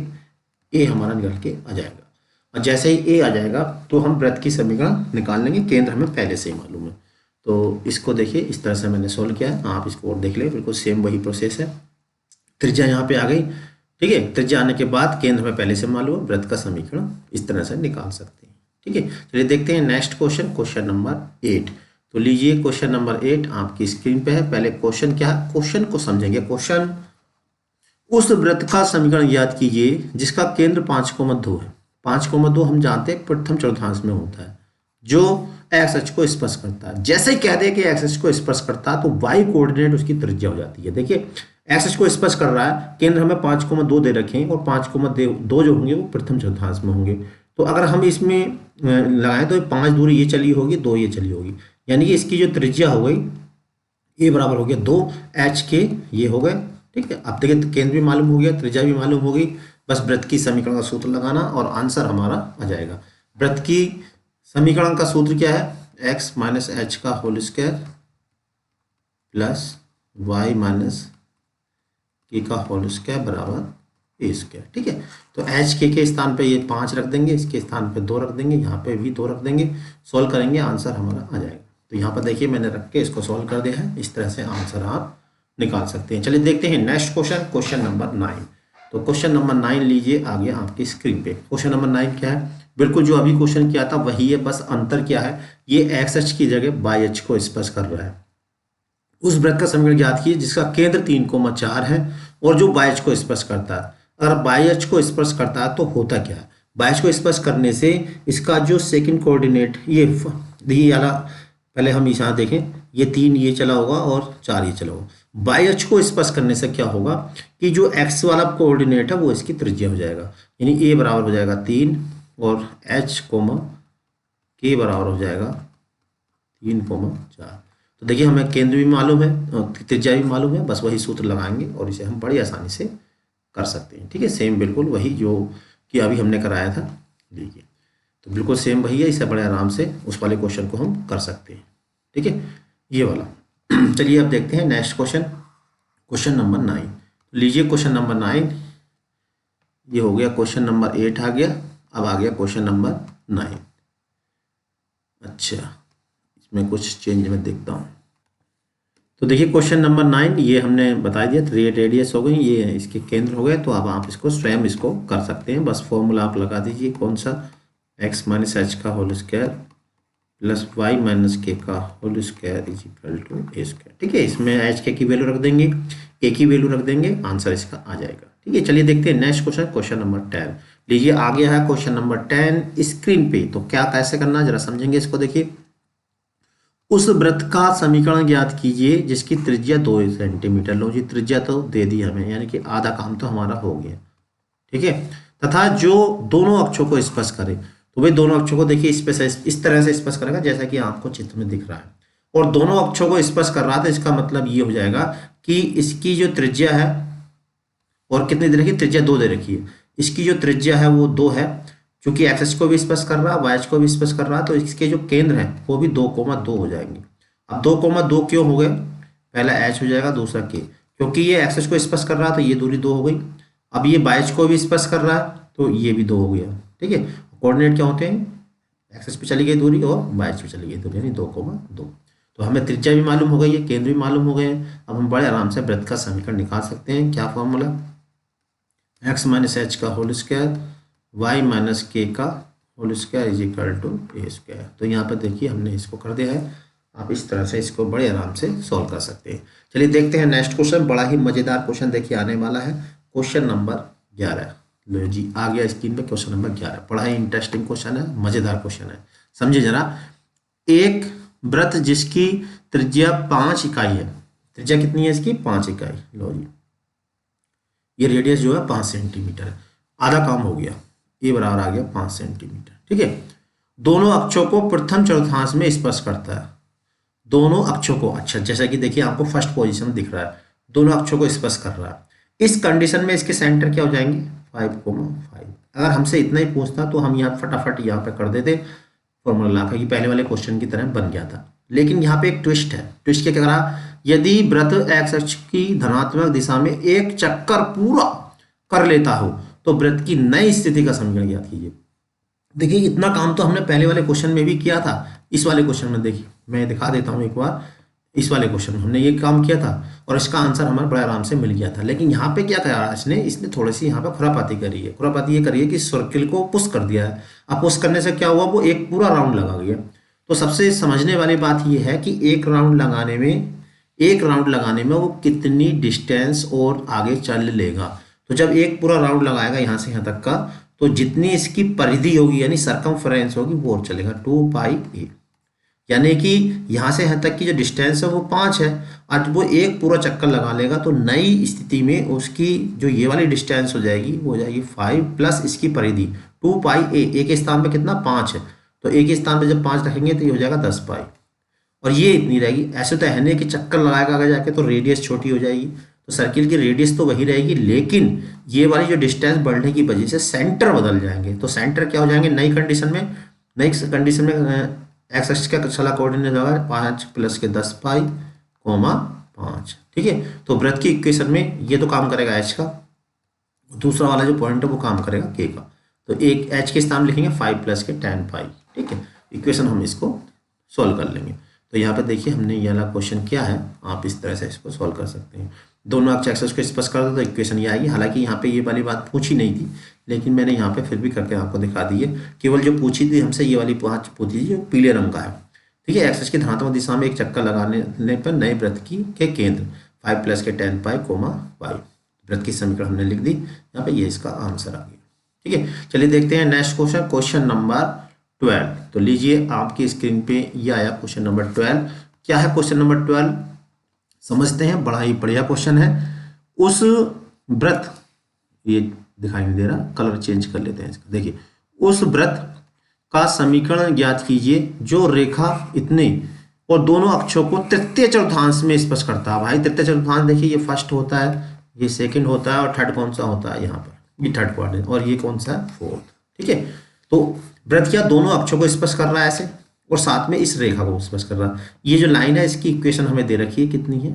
Speaker 1: a हमारा निकल के आ जाएगा और जैसे ही a आ जाएगा तो हम वृत्त की समीकरण निकाल लेंगे। केंद्र हमें पहले से ही मालूम है। तो इसको देखिए इस तरह से मैंने सॉल्व किया है, आप इसको और देख लें, बिल्कुल सेम वही प्रोसेस है। त्रिज्या यहाँ पे आ गई, ठीक है। त्रिज्या आने के बाद केंद्र में पहले से मालूम है, वृत्त का समीकरण इस तरह से निकाल सकते हैं, ठीक है। चलिए देखते हैं नेक्स्ट क्वेश्चन, क्वेश्चन नंबर 8। तो लीजिए क्वेश्चन नंबर 8 आपकी स्क्रीन पे है। पहले क्वेश्चन क्या है, क्वेश्चन को समझेंगे। क्वेश्चन, उस वृत्त का समीकरण याद कीजिए जिसका केंद्र 5,2 है। 5,2 हम जानते हैं प्रथम चतुर्थांश में होता है जो एक्स अक्ष को स्पर्श करता है। जैसे ही कह दे कि एक्स अक्ष को स्पर्श करता है तो वाई कोऑर्डिनेट उसकी त्रिज्या हो जाती है। देखिए एक्स अक्ष को स्पर्श कर रहा है, केंद्र हमें 5,2 दे रखे हैं और 5,2 जो होंगे वो प्रथम चतुर्थांश में होंगे। तो अगर हम इसमें लगाएं तो 5 दूरी ये चली होगी, 2 ये चली होगी, यानी कि इसकी जो त्रिज्या हो गई ए बराबर हो गया 2 एच के, ये हो गए, ठीक है। अब देखिए केंद्र भी मालूम हो गया, त्रिज्या भी मालूम हो गई, बस वृत्त की समीकरण का सूत्र लगाना और आंसर हमारा आ जाएगा। वृत्त की समीकरण का सूत्र क्या है, x माइनस एच का whole square plus y minus k का होल स्क्वायर बराबर ए स्क्वायर, ठीक है। तो एच के स्थान पे ये 5 रख देंगे, इसके स्थान पे 2 रख देंगे, यहाँ पे भी 2 रख देंगे, सॉल्व करेंगे आंसर हमारा आ जाएगा। तो यहाँ पर देखिए मैंने रख के इसको सॉल्व कर दिया है, इस तरह से आंसर आप निकाल सकते हैं। चलिए देखते हैं नेक्स्ट क्वेश्चन, क्वेश्चन नंबर 9। तो क्वेश्चन नंबर 9 लीजिए आ गया आपकी स्क्रीन पे। क्वेश्चन नंबर 9 क्या है, बिल्कुल जो अभी क्वेश्चन किया था वही है, बस अंतर क्या है, ये एक्स अक्ष की जगह वाई अक्ष को स्पर्श कर रहा है। उस वृत्त का समीकरण याद कीजिए जिसका केंद्र 3,4 है और जो वाई अक्ष को स्पर्श करता है। अगर वाई अक्ष को स्पर्श करता है तो होता क्या है, वाई अक्ष को स्पर्श करने से इसका जो सेकंड कोऑर्डिनेट ये वाला, पहले हम यहाँ देखें, ये 3 ये चला होगा और 4 ये चला होगा। वाई अक्ष को स्पर्श करने से क्या होगा कि जो एक्स वाला कोऑर्डिनेट है वो इसकी त्रिज्या हो जाएगा, यानी ए बराबर हो जाएगा 3 और एच के बराबर हो जाएगा 3,4। तो देखिए हमें केंद्र भी मालूम है, त्रिज्या भी मालूम है, बस वही सूत्र लगाएंगे और इसे हम बड़ी आसानी से कर सकते हैं, ठीक है। सेम बिल्कुल वही जो कि अभी हमने कराया था, लीजिए तो बिल्कुल सेम वही है, इसे बड़े आराम से उस वाले क्वेश्चन को हम कर सकते हैं, ठीक है, ये वाला। चलिए अब देखते हैं नेक्स्ट क्वेश्चन, क्वेश्चन नंबर 9। लीजिए क्वेश्चन नंबर 9, ये हो गया क्वेश्चन नंबर 8 आ गया, अब आ गया क्वेश्चन नंबर 9। अच्छा इसमें कुछ चेंज मैं देखता हूँ। तो देखिए क्वेश्चन नंबर 9 ये हमने बता दिया, रेडियस हो गई, ये इसके केंद्र हो गए। तो अब आप इसको स्वयं इसको कर सकते हैं, बस फॉर्मूला आप लगा दीजिए, कौन सा, x माइनस एच का whole square plus y minus k का whole square is equal to a square. ठीक है, इसमें एच के की वैल्यू रख देंगे, ए की वैल्यू रख देंगे, आंसर इसका आ जाएगा। ठीक है, चलिए देखते हैं नेक्स्ट क्वेश्चन, क्वेश्चन नंबर 10। लीजिए आ गया है क्वेश्चन नंबर 10 स्क्रीन पे। तो क्या कैसे करना है जरा समझेंगे इसको। देखिए, उस वृत्त का समीकरण ज्ञात कीजिए जिसकी त्रिज्या 2 सेंटीमीटर। लो जी, त्रिज्या तो दे दी हमें, यानी कि आधा काम तो हमारा हो गया। ठीक है, तथा जो दोनों अक्षों को स्पर्श करे। तो भाई दोनों अक्षों को देखिए इस तरह से स्पर्श करेगा जैसा कि आपको चित्र में दिख रहा है, और दोनों अक्षों को स्पर्श कर रहा था। इसका मतलब ये हो जाएगा कि इसकी जो त्रिज्या है, और कितनी दे रखी है, त्रिज्या 2 दे रखी है, इसकी जो त्रिज्या है वो 2 है, क्योंकि एक्स को भी स्पर्श कर रहा है, वाई को भी स्पर्श कर रहा है, तो इसके जो केंद्र हैं वो भी 2,2 हो जाएंगे। अब 2,2 क्यों हो गए, पहला एच हो जाएगा, दूसरा के, क्योंकि ये एक्स को स्पर्श कर रहा है तो ये दूरी 2 हो गई। अब ये वाई को भी स्पर्श कर रहा है तो ये भी 2 हो गया। ठीक है, कोऑर्डिनेट क्या होते हैं, एक्सेस पे चली गई दूरी और वाई पे चली गई दूरी, यानी 2,2। तो हमें त्रिज्या भी मालूम हो गई है, केंद्र भी मालूम हो गए हैं। अब हम बड़े आराम से वृत्त का समीकरण निकाल सकते हैं। क्या फॉर्मूला, एक्स माइनस एच का whole square y minus k का whole square is equal to a square. तो यहाँ पर देखिए हमने इसको कर दिया है। आप इस तरह से इसको बड़े आराम से सॉल्व कर सकते हैं। चलिए देखते हैं नेक्स्ट क्वेश्चन, बड़ा ही मजेदार क्वेश्चन देखिए आने वाला है, क्वेश्चन नंबर 11। लो जी आ गया स्क्रीन पे क्वेश्चन नंबर 11। बड़ा ही इंटरेस्टिंग क्वेश्चन है, मजेदार क्वेश्चन है। समझिए जरा, एक वृत्त जिसकी त्रिज्या 5 इकाई है, त्रिज्या कितनी है इसकी, 5 इकाई। लो जी, ये रेडियस जो है 5 सेंटीमीटर है, आधा काम हो गया, ए बराबर आ गया 5 सेंटीमीटर। ठीक है, दोनों अक्षों को प्रथम चतुर्थांश में स्पर्श करता है, दोनों अक्षों को। अच्छा, जैसा कि देखिए आपको फर्स्ट पोजीशन दिख रहा है, दोनों अक्षों को स्पर्श कर रहा है। इस कंडीशन में इसके सेंटर क्या हो जाएंगे, 5,5। अगर हमसे इतना ही पूछता तो हम यहाँ फटाफट यहाँ पे कर देते फॉर्मूला लाकर, कि पहले वाले क्वेश्चन की तरह बन गया था। लेकिन यहाँ पे एक ट्विस्ट है। ट्विस्ट क्या करा, यदि वृत्त एक्स अक्ष की धनात्मक दिशा में एक चक्कर पूरा कर लेता हो तो वृत्त की नई स्थिति का समीकरण ज्ञात कीजिए। देखिए इतना काम तो हमने पहले वाले क्वेश्चन में भी किया था। इस वाले क्वेश्चन में देखिए मैं दिखा देता हूँ एक बार, इस वाले क्वेश्चन में हमने ये काम किया था और इसका आंसर हमारे बड़े आराम से मिल गया था। लेकिन यहाँ पे क्या करा इसने थोड़ी सी यहाँ पे खुरापाती करी है। खुरापाती ये करी है कि सर्किल को पुश कर दिया है। अब पुश करने से क्या हुआ, वो एक पूरा राउंड लगा गया। तो सबसे समझने वाली बात ये है कि एक राउंड लगाने में वो कितनी डिस्टेंस और आगे चल लेगा। तो जब एक पूरा राउंड लगाएगा यहाँ से यहाँ तक का, तो जितनी इसकी परिधि होगी यानी सरकमफ्रेंस होगी वो और चलेगा 2πa, यानी कि यहाँ से यहाँ तक की जो डिस्टेंस है वो 5 है। आज वो एक पूरा चक्कर लगा लेगा तो नई स्थिति में उसकी जो ये वाली डिस्टेंस हो जाएगी वो हो जाएगी 5 प्लस इसकी परिधि 2πa। एक स्थान पे कितना 5 है, तो एक स्थान पे जब 5 रखेंगे तो ये हो जाएगा 10π, और ये इतनी रहेगी। ऐसे तो है नहीं कि चक्कर लगाएगा आगे जाके तो रेडियस छोटी हो जाएगी, तो सर्किल की रेडियस तो वही रहेगी, लेकिन ये वाली जो डिस्टेंस बढ़ने की वजह से सेंटर बदल जाएंगे। तो सेंटर क्या हो जाएंगे नई कंडीशन में एक्स एक्सिस का चला कोऑर्डिनेट होगा 5 प्लस के 10π, 5। ठीक है, तो वृत्त की इक्वेशन में ये तो काम करेगा एच का, दूसरा वाला जो पॉइंट है वो काम करेगा के का। तो एक एच के स्थान लिखेंगे 5 प्लस के 10π। ठीक है, इक्वेशन हम इसको सॉल्व कर लेंगे। तो यहाँ पे देखिए हमने ये वाला क्वेश्चन क्या है, आप इस तरह से इसको सॉल्व कर सकते हैं। दोनों अक्ष एक्सिस को स्पर्श कर दो तो इक्वेशन ये आएगी। हालांकि यहाँ पे ये वाली बात पूछी नहीं थी, लेकिन मैंने यहाँ पे फिर भी करके आपको दिखा दी है। केवल जो पूछी थी हमसे ये वाली पूछी थी जो पीले रंग का है। ठीक है, एक्सिस की धनात्मक दिशा में एक चक्कर लगाने पर नए वृत्त के केंद्र 5 प्लस के 10π, y। वृत्त की समीकरण हमने लिख दी यहाँ पे, ये इसका आंसर आ गया। ठीक है, चलिए देखते हैं नेक्स्ट क्वेश्चन, क्वेश्चन नंबर 12। तो लीजिए आपकी स्क्रीन पे ये आया क्वेश्चन नंबर 12। क्या है क्वेश्चन नंबर 12 समझते हैं, बड़ा ही बढ़िया क्वेश्चन है। उस वृत्त, ये दिखाई नहीं दे रहा, कलर चेंज कर लेते हैं इसका। देखिए, उस वृत्त का समीकरण ज्ञात कीजिए जो रेखा इतने और दोनों अक्षों को तृतीय चतुर्थांश में स्पर्श करता है। भाई तृतीय चतुर्थांश देखिए, ये फर्स्ट होता है, ये सेकंड होता है, और थर्ड कौन सा होता है यहाँ पर, ये थर्ड क्वाड्रेंट, और ये कौन सा है, फोर्थ। ठीक है, तो वृत्त क्या दोनों अक्षों को स्पर्श कर रहा है ऐसे, और साथ में इस रेखा को स्पर्श कर रहा है। ये जो लाइन है इसकी इक्वेशन हमें दे रखी है, कितनी है,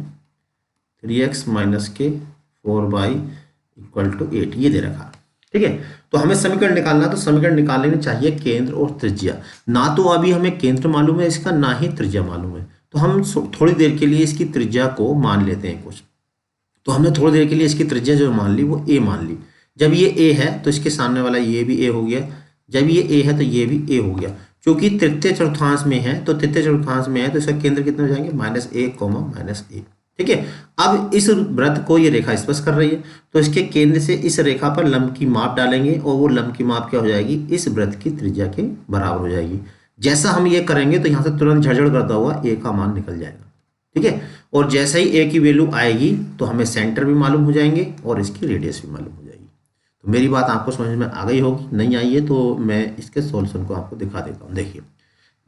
Speaker 1: 3x माइनस के 4y इक्वल टू 8, ये दे रखा है। ठीक है, तो हमें समीकरण निकालना है, तो समीकरण निकालने में चाहिए केंद्र और त्रिज्या। ना तो अभी हमें केंद्र मालूम है इसका, ना ही त्रिज्या मालूम है। तो हम थोड़ी देर के लिए इसकी त्रिज्या को मान लेते हैं कुछ। तो हमने थोड़ी देर के लिए इसकी त्रिज्या जो मान ली वो a मान ली। जब ये a है तो इसके सामने वाला ये भी a हो गया, जब ये a है तो ये भी a हो गया। क्योंकि तृतीय चतुर्थांश में है, तो तृतीय चतुर्थांश में है तो इसका केंद्र कितने हो जाएंगे, -1, -1। ठीक है, अब इस वृत्त को ये रेखा स्पर्श कर रही है, तो इसके केंद्र से इस रेखा पर लंब की माप डालेंगे और वो लंब की माप क्या हो जाएगी, इस वृत्त की त्रिज्या के बराबर हो जाएगी। जैसा हम ये करेंगे तो यहाँ से तुरंत झड़झड़ करता हुआ ए का मान निकल जाएगा। ठीक है, और जैसे ही ए की वैल्यू आएगी तो हमें सेंटर भी मालूम हो जाएंगे और इसकी रेडियस भी मालूम हो जाएगी। तो मेरी बात आपको समझ में आ गई होगी, नहीं आई है तो मैं इसके सॉल्यूशन को आपको दिखा देता हूँ। देखिए,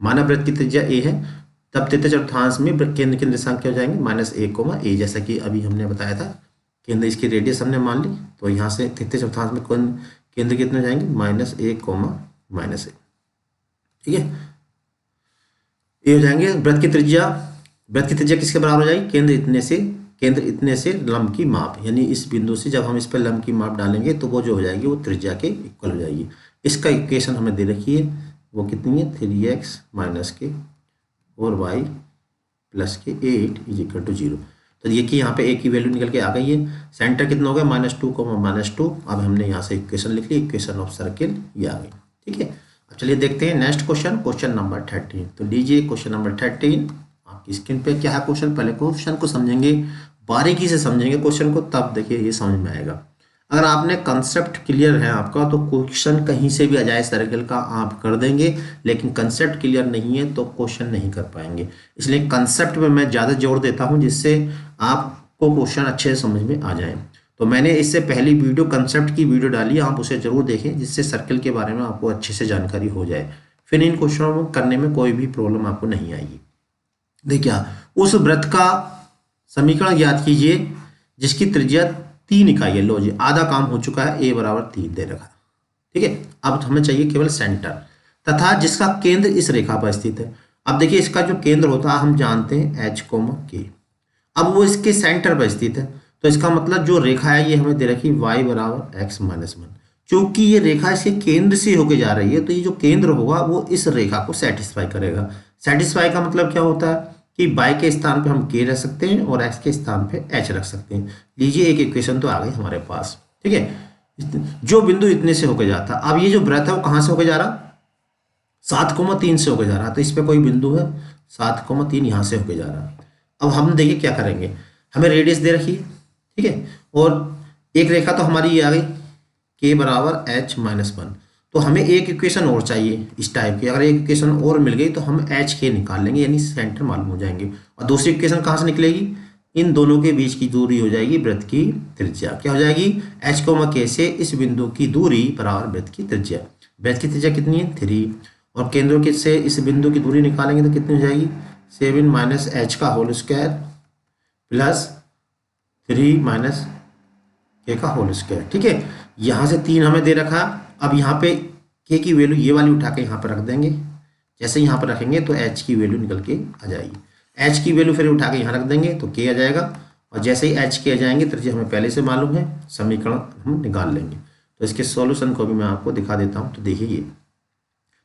Speaker 1: माना वृत्त की त्रिज्या ए है, तब तृतीय चतुर्थांश में केंद्र के निर्देशांक क्या हो जाएंगे, -1, a, जैसा कि अभी हमने बताया था। केंद्र इसकी रेडियस हमने मान ली, तो यहाँ से तृतीय चतुर्थांश में केंद्र कितने हो जाएंगे, -1, -a। ठीक है, ये हो जाएंगे वृत्त की त्रिज्या किसके बराबर हो जाएगी, केंद्र इतने से लंब की माप, यानी इस बिंदु से जब हम इस पर लंब की माप डालेंगे तो वो जो हो जाएगी वो त्रिज्या के इक्वल हो जाएगी। इसका इक्वेशन हमें दे रखी है, वो कितनी है, 3x - k और y + k 8 = 0। तो देखिए यहाँ पे a की वैल्यू निकल के आ गई है। सेंटर कितना हो गया, -2, -2। अब हमने यहाँ से इक्वेशन लिख ली, इक्वेशन ऑफ सर्किल ये आ गई। ठीक है, अब चलिए देखते हैं नेक्स्ट क्वेश्चन नंबर 13। तो लीजिए क्वेश्चन नंबर 13 आपकी स्क्रीन पे क्या है क्वेश्चन। पहले क्वेश्चन को समझेंगे, बारीकी से समझेंगे क्वेश्चन को, तब देखिए ये समझ में आएगा। अगर आपने कंसेप्ट क्लियर है आपका तो क्वेश्चन कहीं से भी आ जाए सर्किल का आप कर देंगे, लेकिन कंसेप्ट क्लियर नहीं है तो क्वेश्चन नहीं कर पाएंगे। इसलिए कंसेप्ट पे मैं ज़्यादा जोर देता हूं जिससे आपको क्वेश्चन अच्छे से समझ में आ जाए। तो मैंने इससे पहली वीडियो कंसेप्ट की वीडियो डाली, आप उसे जरूर देखें जिससे सर्किल के बारे में आपको अच्छे से जानकारी हो जाए, फिर इन क्वेश्चनों को करने में कोई भी प्रॉब्लम आपको नहीं आएगी। देखिए, उस वृत्त का समीकरण ज्ञात कीजिए जिसकी त्रिज्या 3 इकाई है। लो जी, आधा काम हो चुका है, a = 3 दे रखा। ठीक है, अब हमें चाहिए केवल सेंटर, तथा जिसका केंद्र इस रेखा पर स्थित है। अब देखिए, इसका जो केंद्र होता है हम जानते हैं h, k। अब वो इसके सेंटर पर स्थित है, तो इसका मतलब जो रेखा है ये हमें दे रखी y = x - 1। क्योंकि ये रेखा इसके केंद्र से होके जा रही है तो ये जो केंद्र होगा वो इस रेखा को सेटिस्फाई करेगा। सेटिस्फाई का मतलब क्या होता है कि y के स्थान पे हम k रख सकते हैं और x के स्थान पे h रख सकते हैं। लीजिए, एक इक्वेशन तो आ गई हमारे पास। ठीक है, जो बिंदु इतने से होकर जाता, अब ये जो वृत्त है वो कहाँ से होकर जा रहा, 7,3 से होकर जा रहा। तो इस पे कोई बिंदु है 7,3 यहाँ से होकर जा रहा। अब हम देखिए क्या करेंगे, हमें रेडियस दे रखी है। ठीक है, और एक रेखा तो हमारी ये आ गई k = h - 1। तो हमें एक इक्वेशन और चाहिए इस टाइप की। अगर एक इक्वेशन और मिल गई तो हम h k निकाल लेंगे, यानी सेंटर मालूम हो जाएंगे। और दूसरी इक्वेशन कहाँ से निकलेगी, इन दोनों के बीच की दूरी हो जाएगी वृत्त की त्रिज्या। क्या हो जाएगी, h, k से इस बिंदु की दूरी बराबर वृत्त की त्रिज्या। वृत्त की त्रिज्या कितनी है, 3, और केंद्रों के से इस बिंदु की दूरी निकालेंगे तो कितनी हो जाएगी, 7 - h का होल स्क्वायर प्लस 3 - k का होल स्क्वायर। ठीक है, यहाँ से 3 हमें दे रखा। अब यहाँ पे k की वैल्यू ये वाली उठा के यहाँ पर रख देंगे। जैसे यहाँ पर रखेंगे तो h की वैल्यू निकल के आ जाएगी। h की वैल्यू फिर उठा के यहाँ रख देंगे तो k आ जाएगा, और जैसे ही h k आ जाएंगे त्रिज्या हमें पहले से मालूम है, समीकरण हम निकाल लेंगे। तो इसके सॉल्यूशन को भी मैं आपको दिखा देता हूँ। तो देखिए, ये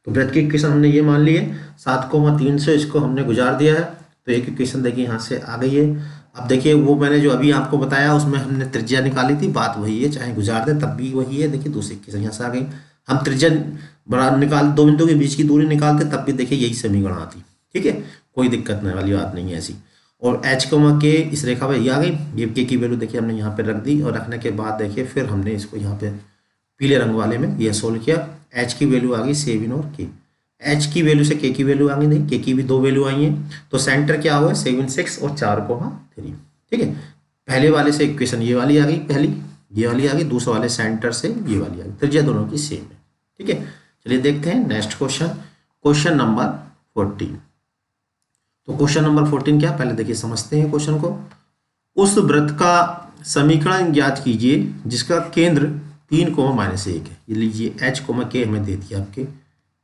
Speaker 1: तो वृत्त की इक्वेशन हमने ये मान ली है, 7,3 से इसको हमने गुजार दिया है। तो एक इक्वेशन देखिए यहाँ से आ गई है। अब देखिए, वो मैंने जो अभी आपको बताया उसमें हमने त्रिज्या निकाली थी, बात वही है, चाहे गुजार दे तब भी वही है। देखिए, दूसरी इक्वेशन यहाँ से आ गई। हम त्रिज्या बड़ा निकाल, दो बिंदु के बीच की दूरी निकालते तब भी देखिए यही समीकरण आती। ठीक है, कोई दिक्कत नहीं वाली बात नहीं है ऐसी। और h, k इस रेखा पर ये आ गई। ये k की वैल्यू देखिए हमने यहाँ पे रख दी, और रखने के बाद देखिए फिर हमने इसको यहाँ पे पीले रंग वाले में यह सोल्व किया। h की वैल्यू आ गई 7 और k। h की वैल्यू से k की वैल्यू आ गई, नहीं k की भी 2 वैल्यू आई है। तो सेंटर क्या हुआ, 7, 6 और 4,3। ठीक है, पहले वाले से इक्वेशन ये वाली आ गई, पहली ये वाली आ गई, दूसरे वाले सेंटर से ये वाली आ गई। त्रिज्या दोनों की सेम है। ठीक है, चलिए देखते हैं नेक्स्ट क्वेश्चन नंबर 14। तो क्वेश्चन नंबर 14 क्या, पहले देखिए समझते हैं क्वेश्चन को। उस वृत्त का समीकरण ज्ञात कीजिए जिसका केंद्र 3, -1 है। ये लीजिए h, k हमें दे दिया, आपके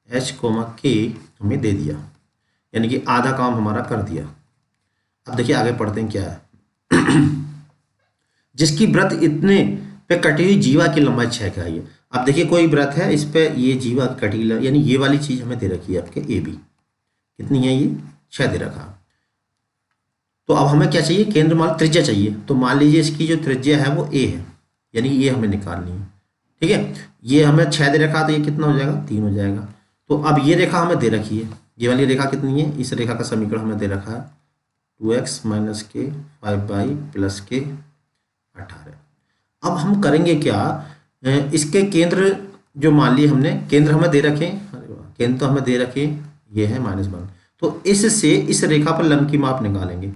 Speaker 1: h, k हमें दे दिया, यानी कि आधा काम हमारा कर दिया। अब देखिए आगे पढ़ते हैं क्या है। जिसकी वृत्त इतने पे कटी हुई जीवा की लंबाई 6 का है। अब देखिए, कोई वृत्त है, इस पे ये जीवा कटी, यानी ये वाली चीज हमें दे रखी है आपके AB, कितनी है, ये 6 दे रखा। तो अब हमें क्या चाहिए, केंद्र मान त्रिज्या चाहिए। तो मान लीजिए इसकी जो त्रिज्या है वो a है, यानी ये हमें निकालनी है। ठीक है, ये हमें 6 दे रखा तो ये कितना हो जाएगा, 3 हो जाएगा। तो अब ये रेखा हमें दे रखी है, ये वाली रेखा कितनी है, इस रेखा का समीकरण हमें दे रखा है 2x माइनस के 5y प्लस के 18। अब हम करेंगे क्या, इसके केंद्र जो मान लिए हमने केंद्र हमें दे रखे, अरे वाह, केंद्र तो हमें दे रखे, ये है -1। तो इससे इस रेखा पर लंब की माप निकालेंगे,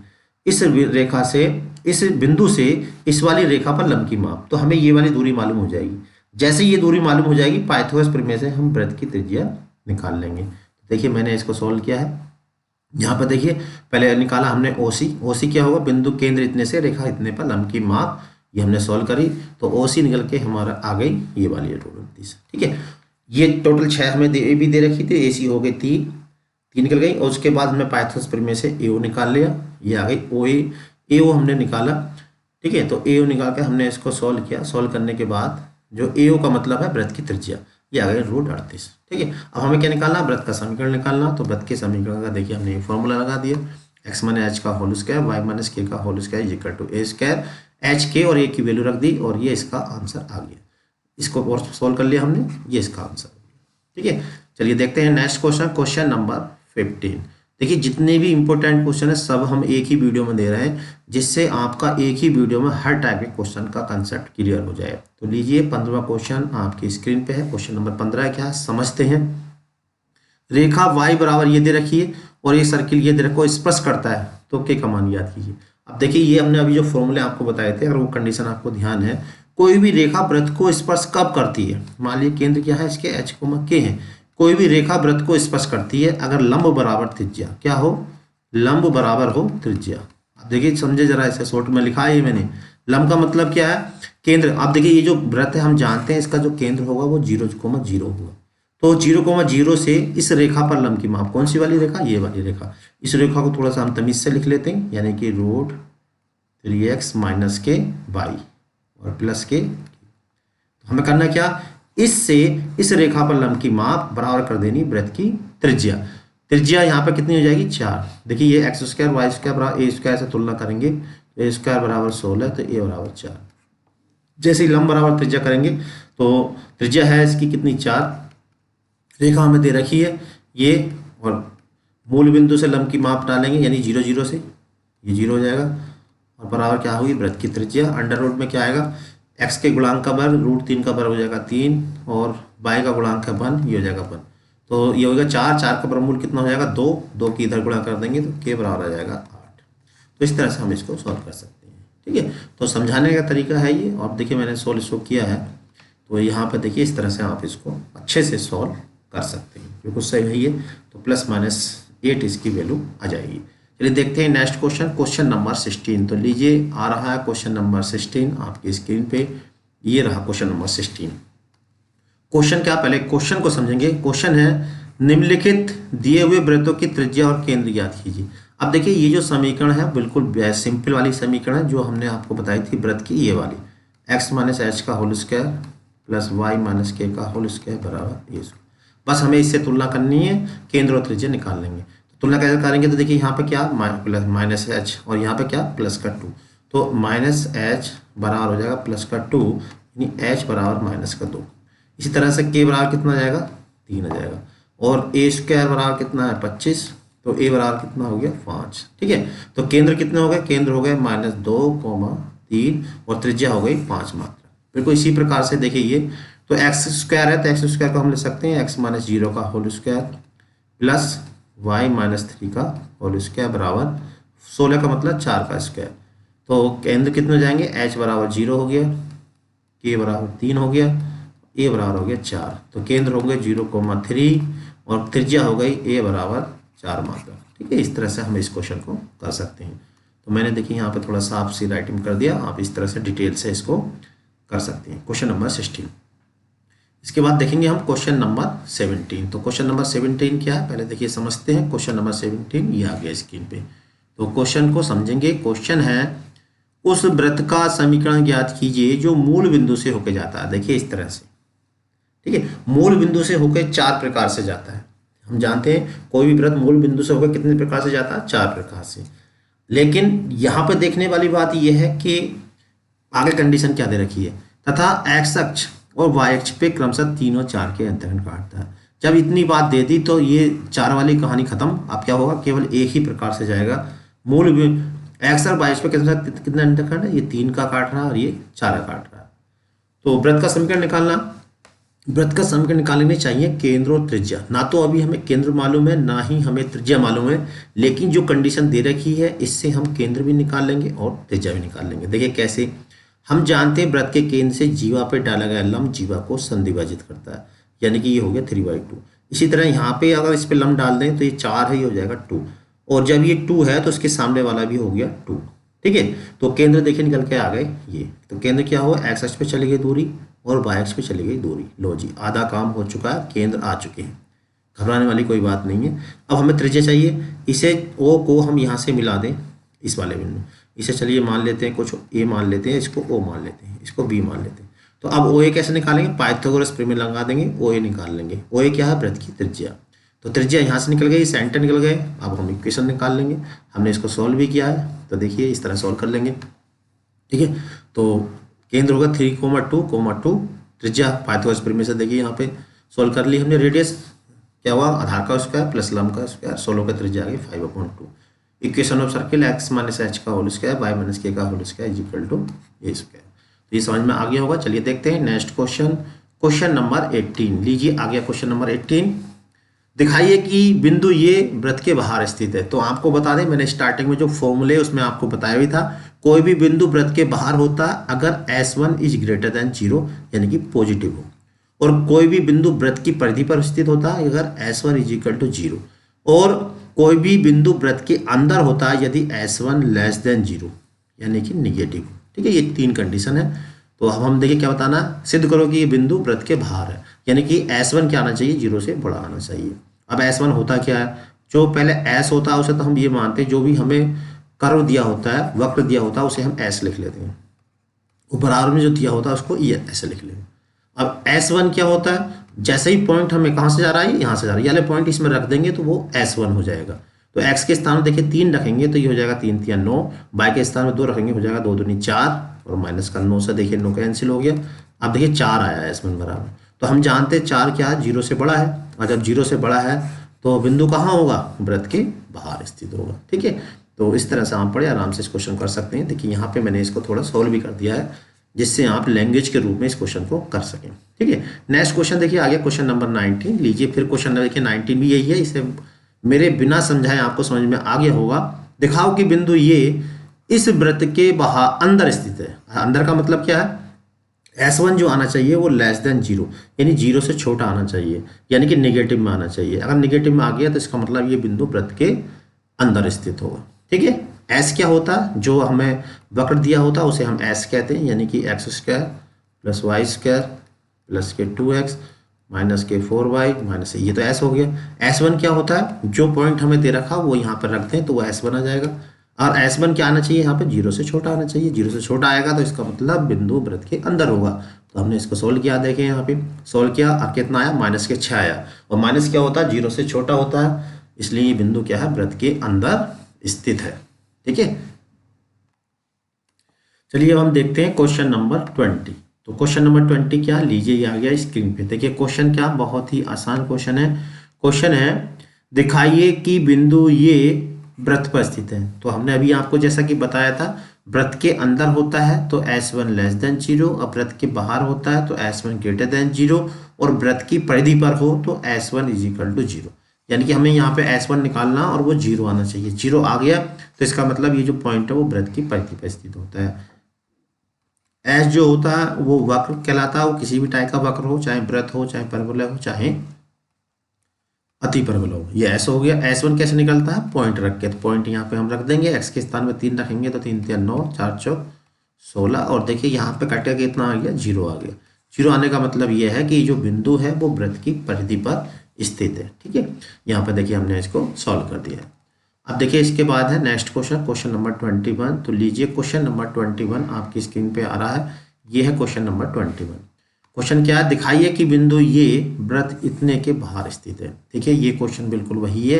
Speaker 1: इस रेखा से इस बिंदु से इस वाली रेखा पर लंब की माप, तो हमें ये वाली दूरी मालूम हो जाएगी। जैसे ये दूरी मालूम हो जाएगी, पाइथागोरस प्रमेय से हम वृत्त की त्रिज्या निकाल लेंगे। देखिए मैंने इसको सॉल्व किया है, यहाँ पर देखिए पहले निकाला हमने OC क्या होगा, बिंदु केंद्र इतने से रेखा इतने पर लंब की माप, ये हमने सॉल्व करी तो OC निकल के हमारा आ गई ये वाली है टोटल 30। ठीक है, ये टोटल 6 हमें भी दे रखी थी, AC हो गई 3 निकल गई, और उसके बाद हमने पाइथागोरस प्रमेय से AO निकाल लिया, ये आ गई OA, AO हमने निकाला। ठीक है, तो AO निकाल के हमने इसको सॉल्व किया, सॉल्व करने के बाद जो AO का मतलब है वृत्त की त्रिज्या, ये आ गई √38। ठीक है, अब हमें क्या निकालना, वृत्त का समीकरण निकालना। तो वृत्त के समीकरण का देखिए हमने ये फॉर्मूला लगा दिया, x माइनस h का whole square y minus k का whole square equal to a square, h k और a की वैल्यू रख दी और ये इसका आंसर आ गया। इसको और सोल्व कर लिया हमने, ये इसका आंसर आ गया। ठीक है, चलिए देखते हैं नेक्स्ट क्वेश्चन, क्वेश्चन नंबर 15। देखिए जितने भी इंपॉर्टेंट क्वेश्चन है सब हम एक ही वीडियो में दे रहे हैं, जिससे आपका एक ही वीडियो में हर टाइप के क्वेश्चन का कंसेप्ट क्लियर हो जाए। तो लीजिए 15वां क्वेश्चन आपकी स्क्रीन पे है। क्वेश्चन नंबर 15 क्या है समझते हैं। रेखा y बराबर ये दे रखी है और ये सर्किल ये दे रखो स्पर्श करता है, तो के का मान याद कीजिए। अब देखिए ये हमने अभी जो फॉर्मूले आपको बताए थे, अगर वो कंडीशन आपको ध्यान है, कोई भी रेखा वृत्त को स्पर्श कब करती है, मान लीजिए केंद्र क्या है इसके h, k है, कोई भी रेखा वृत्त को स्पर्श करती है अगर लंब बराबर त्रिज्या क्या हो, लंब बराबर हो त्रिज्या। अब देखिए समझे जरा, इसे शॉर्ट में लिखा है मैंने, लंब का मतलब क्या है, केंद्र। अब देखिए ये जो वृत्त है हम जानते हैं इसका जो केंद्र होगा वो 0,0 होगा, तो 0,0 से इस रेखा पर लंब की माप, कौन सी वाली रेखा, ये वाली रेखा। इस रेखा को थोड़ा सा हम तमीज से लिख लेते हैं, यानी कि √3x माइनस के y और प्लस के, हमें करना क्या, इससे इस रेखा पर लंब की माप बराबर कर देनी वृत्त की त्रिज्या। त्रिज्या यहाँ पर कितनी हो जाएगी 4। देखिए ये x स्क्वायर y स्क्वायर बराबर a स्क्वायर से तुलना करेंगे, तो a स्क्वायर बराबर 16 तो a बराबर 4। जैसे ही लंब बराबर त्रिज्या करेंगे तो त्रिज्या है इसकी कितनी 4, रेखा हमें दे रखी है ये, और मूल बिंदु से लंब की माप डालेंगे यानी 0,0 से ये 0 हो जाएगा, और बराबर क्या हुई वृत्त की त्रिज्या। अंडर रूट में क्या आएगा, x के गुणांक का वर्ग √3 का वर्ग हो जाएगा 3, और y का गुणांक का 1 ये हो जाएगा 1, तो ये होगा 4, 4 का वर्गमूल कितना हो जाएगा 2, 2 की इधर गुणा कर देंगे तो k बराबर आ जाएगा 8। तो इस तरह से हम इसको सॉल्व कर सकते हैं। ठीक है, तो समझाने का तरीका है ये, और देखिए मैंने सॉल्व इसको किया है, तो यहाँ पर देखिए इस तरह से आप इसको अच्छे से सॉल्व कर सकते हैं, बिल्कुल सही है ये। तो +-8 इसकी वैल्यू आ जाएगी। चलिए देखते हैं नेक्स्ट क्वेश्चन, क्वेश्चन नंबर 16। तो लीजिए आ रहा है क्वेश्चन नंबर 16 आपकी स्क्रीन पे, ये रहा क्वेश्चन नंबर 16। क्वेश्चन क्या, पहले क्वेश्चन को समझेंगे। क्वेश्चन है निम्नलिखित दिए हुए वृत्तों की त्रिज्या और केंद्र ज्ञात कीजिए। अब देखिए ये जो समीकरण है बिल्कुल सिंपल वाली समीकरण है जो हमने आपको बताई थी वृत्त की, ये वाली x माइनस h का whole square plus y minus k का होल स्क्वायर बराबर ये। बस हमें इससे तुलना करनी है, केंद्र और त्रिज्या निकाल लेंगे। तो तुलना कैसे करेंगे, तो देखिए यहाँ पे क्या -h और यहाँ पे क्या +2, तो -h बराबर हो जाएगा +2, यानी h बराबर -2। इसी तरह से k बराबर कितना आ जाएगा 3 आ जाएगा, और a स्क्वायर बराबर कितना है 25, तो a बराबर कितना हो गया 5। ठीक है, तो केंद्र कितने हो गए, केंद्र हो गए -2, 3 और त्रिज्या हो गई 5 मात्रा। बिल्कुल इसी प्रकार से देखिए ये, तो x स्क्वायर है तो x स्क्वायर को हम ले सकते हैं x माइनस 0 का whole square plus y minus 3 का होल स्क्वायर बराबर 16 का मतलब 4 का स्क्वायर। तो केंद्र कितने हो जाएंगे, h बराबर 0 हो गया, k बराबर 3 हो गया, a बराबर हो गया 4, तो केंद्र हो गए 0,3 और त्रिज्या हो गई a बराबर 4 मात्रा। ठीक है, इस तरह से हम इस क्वेश्चन को कर सकते हैं। तो मैंने देखिए यहाँ पे थोड़ा साफ सी राइटिंग कर दिया, आप इस तरह से डिटेल से इसको कर सकते हैं। Question number 16। इसके बाद देखेंगे हम क्वेश्चन नंबर 17। तो क्वेश्चन नंबर 17 क्या है पहले देखिए समझते हैं। क्वेश्चन नंबर 17 ये आ गया स्क्रीन पे, तो क्वेश्चन को समझेंगे। क्वेश्चन है उस वृत्त का समीकरण ज्ञात कीजिए जो मूल बिंदु से होकर जाता है। देखिए इस तरह से, ठीक है, मूल बिंदु से होकर 4 प्रकार से जाता है। हम जानते हैं कोई भी वृत्त मूल बिंदु से होकर कितने प्रकार से जाता है, 4 प्रकार से। लेकिन यहाँ पे देखने वाली बात यह है कि आगे कंडीशन क्या दे रखी है, तथा एक्स अक्ष और वाई अक्ष पे क्रमशः 3 और 4 के अंतर्गत काटता है। जब इतनी बात दे दी तो ये 4 वाली कहानी खत्म। अब क्या होगा, केवल एक ही प्रकार से जाएगा। मूल एक्स और 22 पे कितना अंतरखंड है, ये 3 का काट रहा है और ये 4 का काट रहा है। तो वृत्त का समीकरण निकालना, वृत्त का समीकरण निकालने में चाहिए केंद्र और त्रिज्या। ना तो अभी हमें केंद्र मालूम है, ना ही हमें त्रिज्या मालूम है, लेकिन जो कंडीशन दे रखी है इससे हम केंद्र भी निकाल लेंगे और त्रिज्या भी निकाल लेंगे। देखिए कैसे, हम जानते हैं वृत्त के केंद्र से जीवा पर डाला गया लंब जीवा को संधिभाजित करता है, यानी कि ये हो गया 3/2। इसी तरह यहाँ पे अगर इस पे लंब डाल दें तो ये 4 है, ये हो जाएगा 2, और जब ये 2 है तो इसके सामने वाला भी हो गया 2। ठीक है, तो केंद्र देखिए निकल के आ गए ये। तो केंद्र क्या हुआ, एक्स अक्ष पे चली गई दूरी और वाई अक्ष पे चली गई दूरी। लो जी, आधा काम हो चुका है, केंद्र आ चुके हैं, घबराने वाली कोई बात नहीं है। अब हमें त्रिज्या चाहिए, इसे ओ को हम यहाँ से मिला दें इस वाले बिंदु, इसे चलिए मान लेते हैं, कुछ ए मान लेते हैं, इसको ओ मान लेते हैं, इसको बी मान लेते हैं। तो अब ओ ए कैसे निकालेंगे, पाइथागोरस प्रमेय लगा देंगे, ओ ए निकाल लेंगे। ओ ए क्या है, वृत्त की त्रिज्या। तो त्रिज्या यहाँ से निकल गई, सेंटर निकल गए। अब हम इक्वेशन निकाल लेंगे, हमने इसको सॉल्व भी किया है, तो देखिए इस तरह सॉल्व कर लेंगे। ठीक है, तो केंद्र होगा 3,2,2, त्रिज्या पाइथागोरस प्रमेय से देखिए यहाँ पे सॉल्व कर ली हमने। रेडियस क्या हुआ, आधार का स्क्वायर प्लस लंब का स्क्वायर, 16 का त्रिज्या आ गई 5/2। Equation of circle x minus h का whole square y minus k का whole square is equal to a square. तो ये समझ में आ गया होगा। चलिए देखते हैं नेक्स्ट क्वेश्चन, क्वेश्चन नंबर 18। लीजिए आ गया क्वेश्चन नंबर 18। दिखाइए कि बिंदु ये वृत्त के बाहर स्थित है। तो आपको बता दें, मैंने स्टार्टिंग में जो फॉर्मूले उसमें आपको बताया भी था, कोई भी बिंदु वृत्त के बाहर होता है अगर S1 इज ग्रेटर देन 0 यानी कि पॉजिटिव हो, और कोई भी बिंदु वृत्त की परिधि पर स्थित होता है अगर S1 इज इक्वल टू 0, और कोई भी बिंदु वृत्त के अंदर होता है यदि S1 लेस देन 0 यानी कि निगेटिव। ठीक है, ये 3 कंडीशन है। तो अब हम देखिए क्या बताना, सिद्ध करो कि ये बिंदु वृत्त के बाहर है, यानी कि S1 क्या आना चाहिए, 0 से बड़ा आना चाहिए। अब S1 होता क्या है, जो पहले S होता है उसे तो हम ये मानते हैं, जो भी हमें कर्व दिया होता है, वक्र दिया होता है, उसे हम S लिख लेते हैं, बराबर में जो दिया होता है उसको ये ऐसे लिख लेंगे। अब S1 क्या होता है, जैसे ही पॉइंट हमें कहाँ से जा रहा है, यहाँ से जा रहा है, ये वाले पॉइंट इसमें रख देंगे तो वो S1 हो जाएगा। तो x के स्थान में देखिए 3 रखेंगे तो ये हो जाएगा 3 3 9, y के स्थान में 2 रखेंगे हो जाएगा 2 दूनी 4, और माइनस का 9 से देखिए 9 कैंसिल हो गया। अब देखिए 4 आया है S1 बराबर, तो हम जानते हैं 4 क्या है, 0 से बड़ा है, और जब 0 से बड़ा है तो बिंदु कहाँ होगा, वृत्त के बाहर स्थित होगा। ठीक है, तो इस तरह से आप पढ़े आराम से इस क्वेश्चन कर सकते हैं। देखिए यहाँ पे मैंने इसको थोड़ा सॉल्व भी कर दिया है, जिससे आप लैंग्वेज के रूप में इस क्वेश्चन को कर सकें। ठीक है, नेक्स्ट क्वेश्चन देखिए आ गया क्वेश्चन नंबर 19। लीजिए फिर क्वेश्चन नंबर देखिए 19 भी यही है, इसे मेरे बिना समझाए आपको समझ में आ गया होगा। दिखाओ कि बिंदु ये इस वृत्त के बाहर अंदर स्थित है। अंदर का मतलब क्या है, S1 जो आना चाहिए वो लेस देन 0 यानी 0 से छोटा आना चाहिए, यानी कि नेगेटिव में आना चाहिए। अगर नेगेटिव में आ गया तो इसका मतलब ये बिंदु वृत्त के अंदर स्थित होगा। ठीक है, S क्या होता है, जो हमें वक्र दिया होता है उसे हम S कहते हैं, यानी कि x² plus y square plus के 2x माइनस के 4y माइनस, ये तो S हो गया। S1 क्या होता है, जो पॉइंट हमें दे रखा वो यहाँ पर रखते हैं तो वो S1 आ जाएगा, और S1 क्या आना चाहिए यहाँ पे, 0 से छोटा आना चाहिए। 0 से छोटा आएगा तो इसका मतलब बिंदु वृत्त के अंदर होगा। तो हमने इसको सोल्व किया, देखें यहाँ पे सोल्व किया, अब कितना आया, माइनस के 6 आया, और माइनस क्या होता है, 0 से छोटा होता है, इसलिए ये बिंदु क्या है, वृत्त के अंदर स्थित है। ठीक है, चलिए अब हम देखते हैं क्वेश्चन नंबर 20। तो क्वेश्चन नंबर 20 क्या, लीजिए ये आ गया स्क्रीन पे। देखिए क्वेश्चन क्या, बहुत ही आसान क्वेश्चन है। क्वेश्चन है दिखाइए कि बिंदु ये वृत्त पर स्थित है। तो हमने अभी आपको जैसा कि बताया था, वृत्त के अंदर होता है तो S1 लेस देन 0, और वृत्त के बाहर होता है तो S1 ग्रेटर देन 0, और वृत्त की परिधि पर हो तो S1 इज इक्वल टू 0, यानी कि हमें यहाँ पे S1 निकालना और वो 0 आना चाहिए। 0 आ गया तो इसका मतलब ये जो पॉइंट है वो वृत्त की परिधि पर स्थित होता है। S जो होता है वो वक्र कहलाता है, वो किसी भी टाइप का वक्र हो, चाहे वृत्त हो, चाहे परवलय हो, चाहे अतिपरवलय हो। ये S हो गया। S1 कैसे निकलता है, पॉइंट रख के, तो पॉइंट यहाँ पे हम रख देंगे, x के स्थान में 3 रखेंगे तो 3 3 9 4 4 16, और देखिए यहाँ पे कट के कितना आ गया, 0 आ गया। 0 आने का मतलब ये है कि जो बिंदु है वो वृत्त की परिधि पर स्थित है। ठीक है, यहाँ पे देखिए हमने इसको सॉल्व कर दिया है। अब देखिए इसके बाद है नेक्स्ट क्वेश्चन, क्वेश्चन नंबर 21। तो लीजिए क्वेश्चन नंबर 21 आपकी स्क्रीन पे आ रहा है, ये है क्वेश्चन नंबर 21। क्वेश्चन क्या है, दिखाइए कि बिंदु ये वृत्त इतने के बाहर स्थित है। देखिए ये क्वेश्चन बिल्कुल वही है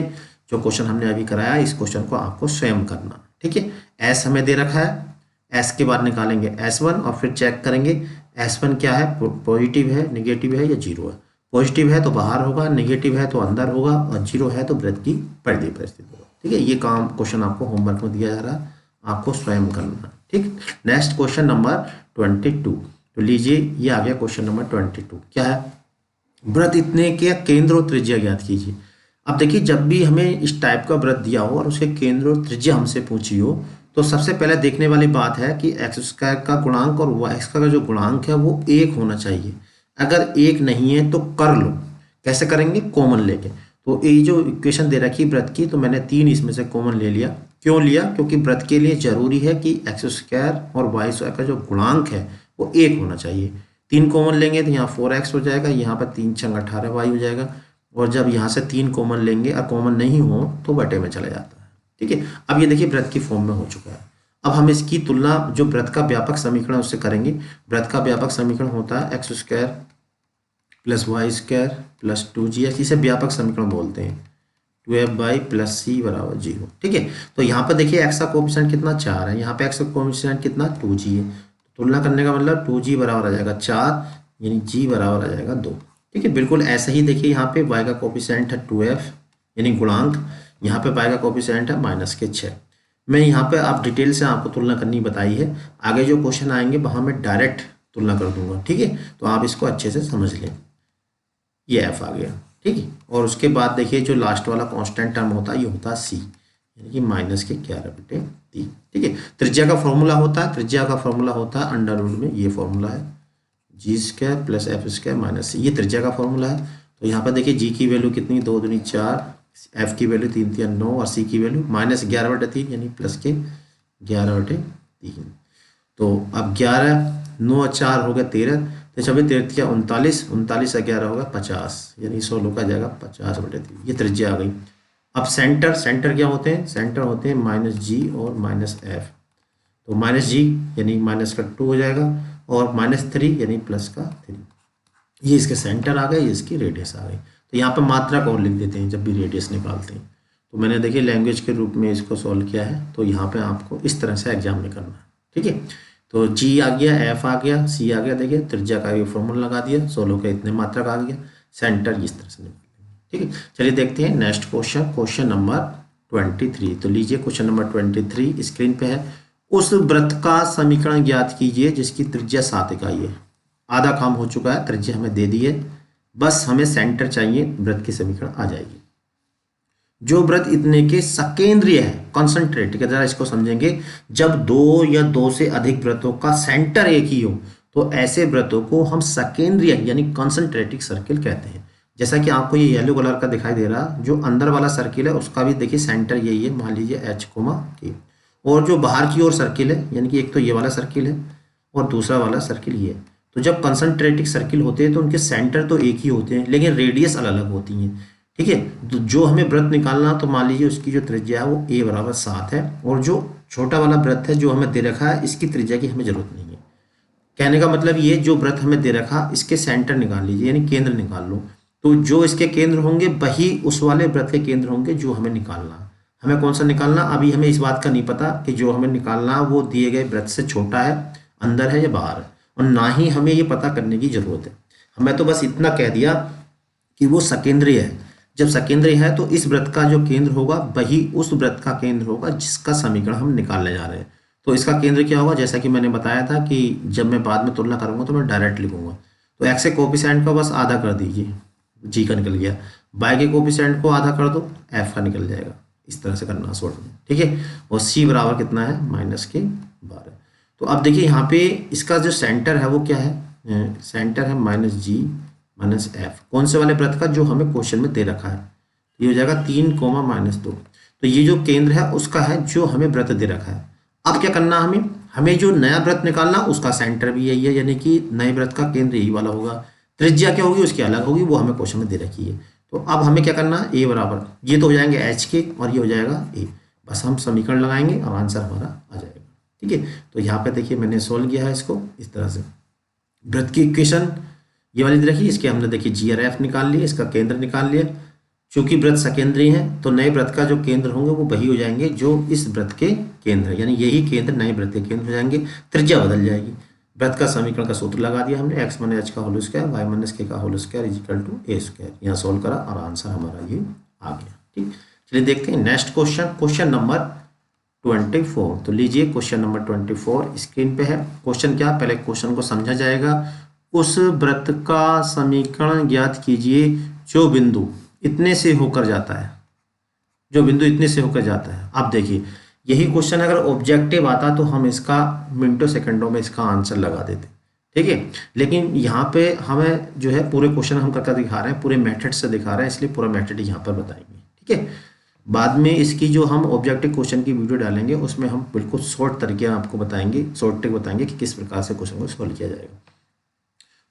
Speaker 1: जो क्वेश्चन हमने अभी कराया, इस क्वेश्चन को आपको स्वयं करना। ठीक है, S हमें दे रखा है, S के बाद निकालेंगे S1 और फिर चेक करेंगे S1 क्या है, पॉजिटिव है, निगेटिव है या 0 है। पॉजिटिव है तो बाहर होगा, नेगेटिव है तो अंदर होगा, और जीरो है तो वृत्त की परिधि पर स्थित होगा। ठीक है, ये काम क्वेश्चन आपको होमवर्क में दिया जा रहा है, आपको स्वयं करना। ठीक, नेक्स्ट क्वेश्चन नंबर 22। तो लीजिए, ये आ गया क्वेश्चन नंबर 22। क्या है? वृत्त इतने के केंद्र और त्रिज्या ज्ञात कीजिए। अब देखिए, जब भी हमें इस टाइप का वृत्त दिया हो और उसके केंद्र और त्रिज्या हमसे पूछी हो, तो सबसे पहले देखने वाली बात है कि एक्स स्क्वायर का गुणांक और वाई स्क्वायर का जो गुणांक है वो एक होना चाहिए। अगर एक नहीं है तो कर लो। कैसे करेंगे? कॉमन लेके। तो ये जो इक्वेशन दे रखी वृत्त की, तो मैंने 3 इसमें से कॉमन ले लिया। क्यों लिया? क्योंकि वृत्त के लिए जरूरी है कि एक्स स्क्वायर और वाई स्क्वायर का जो गुणांक है वो एक होना चाहिए। 3 कॉमन लेंगे तो यहाँ 4x हो जाएगा, यहाँ पर 3 छंग 18y हो जाएगा। और जब यहाँ से 3 कॉमन लेंगे और कॉमन नहीं हो तो बटे में चला जाता है। ठीक है, अब ये देखिए वृत्त की फॉर्म में हो चुका है। अब हम इसकी तुलना जो वृत्त का व्यापक समीकरण उससे करेंगे। वृत्त का व्यापक समीकरण होता है x square plus y square plus 2gx, इसे व्यापक समीकरण बोलते हैं। 2f प्लस c बराबर 0। ठीक है, तो यहाँ पर देखिए एक्स का कोएफिशिएंट कितना 4 है, यहाँ पे एक्स का कोएफिशिएंट कितना 2g है। तुलना करने का मतलब 2g बराबर आ जाएगा 4, यानी g बराबर आ जाएगा 2। ठीक है, बिल्कुल ऐसा ही देखिए, यहाँ पे y का कोएफिशिएंट है 2f यानी गुणांक, यहाँ पे y का कोएफिशिएंट है -6। मैं यहाँ पे आप डिटेल से आपको तुलना करनी बताई है, आगे जो क्वेश्चन आएंगे वहाँ मैं डायरेक्ट तुलना कर दूंगा। ठीक है, तो आप इसको अच्छे से समझ लें। ये f आ गया। ठीक है, और उसके बाद देखिए जो लास्ट वाला कांस्टेंट टर्म होता है ये होता है c, यानी कि -11/3। ठीक है, त्रिज्या का फॉर्मूला होता है, त्रिज्या का फॉर्मूला होता है अंडर रूट में, ये फॉर्मूला है g² प्लस f² - c, ये त्रिज्या का फॉर्मूला है। तो यहाँ पर देखिए g की वैल्यू कितनी 2 दूनी 4, f की वैल्यू 3 3 9 और c की वैल्यू -11/3 यानी प्लस के 11/3। तो अब 11 9 4 हो गया 13, तो 13 या 39, 39 11 होगा 50, यानी 16 का जाएगा 50/3। ये त्रिज्या आ गई। अब सेंटर, सेंटर क्या होते हैं? सेंटर होते हैं -g और -f। तो -g यानी -2 हो जाएगा और -3 यानी +3। ये इसके सेंटर आ गए, ये इसकी रेडियस आ गई। तो यहाँ पर मात्रक और लिख देते हैं जब भी रेडियस निकालते हैं। तो मैंने देखिए लैंग्वेज के रूप में इसको सॉल्व किया है, तो यहाँ पे आपको इस तरह से एग्जाम में करना है। ठीक है, तो g आ गया, f आ गया, c आ गया, देखिए त्रिज्या का ये फॉर्मूला लगा दिया, 16 के इतने मात्रक आ गया, सेंटर इस तरह से निकालेंगे। ठीक है, चलिए देखते हैं नेक्स्ट क्वेश्चन, क्वेश्चन नंबर 23। तो लीजिए क्वेश्चन नंबर 23 स्क्रीन पे है। उस वृत्त का समीकरण ज्ञात कीजिए जिसकी त्रिज्या 7 इकाई है। आधा काम हो चुका है, त्रिज्या हमें दे दी है, बस हमें सेंटर चाहिए, वृत्त की समीकरण आ जाएगी। जो वृत्त इतने के सकेंद्रीय है, कॉन्सेंट्रेट, जरा इसको समझेंगे। जब 2 या 2 से अधिक वृत्तों का सेंटर एक ही हो तो ऐसे वृत्तों को हम सकेंद्रीय यानी कॉन्सेंट्रेटिक सर्किल कहते हैं। जैसा कि आपको ये येलो कलर का दिखाई दे रहा, जो अंदर वाला सर्किल है उसका भी देखिए सेंटर यही है, मान लीजिए H, K। और जो बाहर की ओर सर्किल है, यानी कि एक तो ये वाला सर्किल है और दूसरा वाला सर्किल ये है। तो जब कंसंट्रेटिक सर्किल होते हैं तो उनके सेंटर तो एक ही होते हैं, लेकिन रेडियस अलग अलग होती हैं। ठीक है, तो जो हमें वृत्त निकालना, तो मान लीजिए उसकी जो त्रिज्या है वो a बराबर 7 है, और जो छोटा वाला वृत्त है जो हमें दे रखा है, इसकी त्रिज्या की हमें जरूरत नहीं है। कहने का मतलब ये, जो वृत्त हमें दे रखा इसके सेंटर निकाल लीजिए, यानी केंद्र निकाल लो। तो जो इसके केंद्र होंगे वही उस वाले वृत्त के केंद्र होंगे जो हमें निकालना। हमें कौन सा निकालना, अभी हमें इस बात का नहीं पता कि जो हमें निकालना वो दिए गए वृत्त से छोटा है, अंदर है या बाहर है, और ना ही हमें ये पता करने की जरूरत है। हमें तो बस इतना कह दिया कि वो सकेंद्रीय है। जब सकेंद्रीय है तो इस वृत्त का जो केंद्र होगा वही उस वृत्त का केंद्र होगा जिसका समीकरण हम निकालने जा रहे हैं। तो इसका केंद्र क्या होगा, जैसा कि मैंने बताया था कि जब मैं बाद में तुलना करूंगा तो मैं डायरेक्ट लिखूंगा। तो एक्स के कोएफिशिएंट का बस आधा कर दीजिए, जी का निकल गया। वाई के कोएफिशिएंट को आधा कर दो, एफ का निकल जाएगा। इस तरह से करना शॉर्ट में। ठीक है, और सी बराबर कितना है, -12। तो अब देखिए यहाँ पे इसका जो सेंटर है वो क्या है, सेंटर है -g -f, कौन से वाले वृत्त का, जो हमें क्वेश्चन में दे रखा है। ये हो जाएगा 3, -2। तो ये जो केंद्र है उसका है जो हमें वृत्त दे रखा है। अब क्या करना, हमें जो नया वृत्त निकालना उसका सेंटर भी यही है, यानी कि नए वृत्त का केंद्र यही वाला होगा। त्रिज्या क्या होगी उसकी अलग होगी, वो हमें क्वेश्चन में दे रखी है। तो अब हमें क्या करना है, a बराबर, ये तो हो जाएंगे h के और ये हो जाएगा a, बस हम समीकरण लगाएंगे और आंसर हमारा आ जाएगा। ठीक है, तो यहाँ पे देखिए मैंने सोल्व किया है इसको इस तरह से। वृत्त की इक्वेशन ये वाली देखिए, इसके हमने देखिए g और f निकाल लिए, इसका केंद्र निकाल लिया। चूंकि वृत्त सकेंद्रीय है तो नए वृत्त का जो केंद्र होंगे वो वही हो जाएंगे जो इस वृत्त के केंद्र है, यानी यही केंद्र नए वृत्त के केंद्र हो जाएंगे। त्रिज्या बदल जाएगी, वृत्त का समीकरण का सूत्र लगा दिया हमने, एक्स माइनस एच का whole square y minus k का whole square is equal to a square. यहाँ सोल्व करा और आंसर हमारा ये आ गया। ठीक, चलिए देखते हैं नेक्स्ट क्वेश्चन, क्वेश्चन नंबर 24। तो लीजिए क्वेश्चन नंबर 24 स्क्रीन पे है। क्वेश्चन क्या, पहले क्वेश्चन को समझा जाएगा। उस वृत्त का समीकरण ज्ञात कीजिए जो बिंदु इतने से होकर जाता है, जो बिंदु इतने से होकर जाता है। अब देखिए यही क्वेश्चन अगर ऑब्जेक्टिव आता तो हम इसका मिनटों सेकंडों में इसका आंसर लगा देते, ठीक है। लेकिन यहाँ पे हमें जो है पूरे क्वेश्चन हम करके दिखा रहे हैं, पूरे मेथड से दिखा रहे हैं, इसलिए पूरा मेथड यहाँ पर बताएंगे, ठीक है। बाद में इसकी जो हम ऑब्जेक्टिव क्वेश्चन की वीडियो डालेंगे उसमें हम बिल्कुल शॉर्ट तरीके आपको बताएंगे, शॉर्ट ट्रिक बताएंगे कि किस प्रकार से क्वेश्चन को सॉल्व किया जाएगा।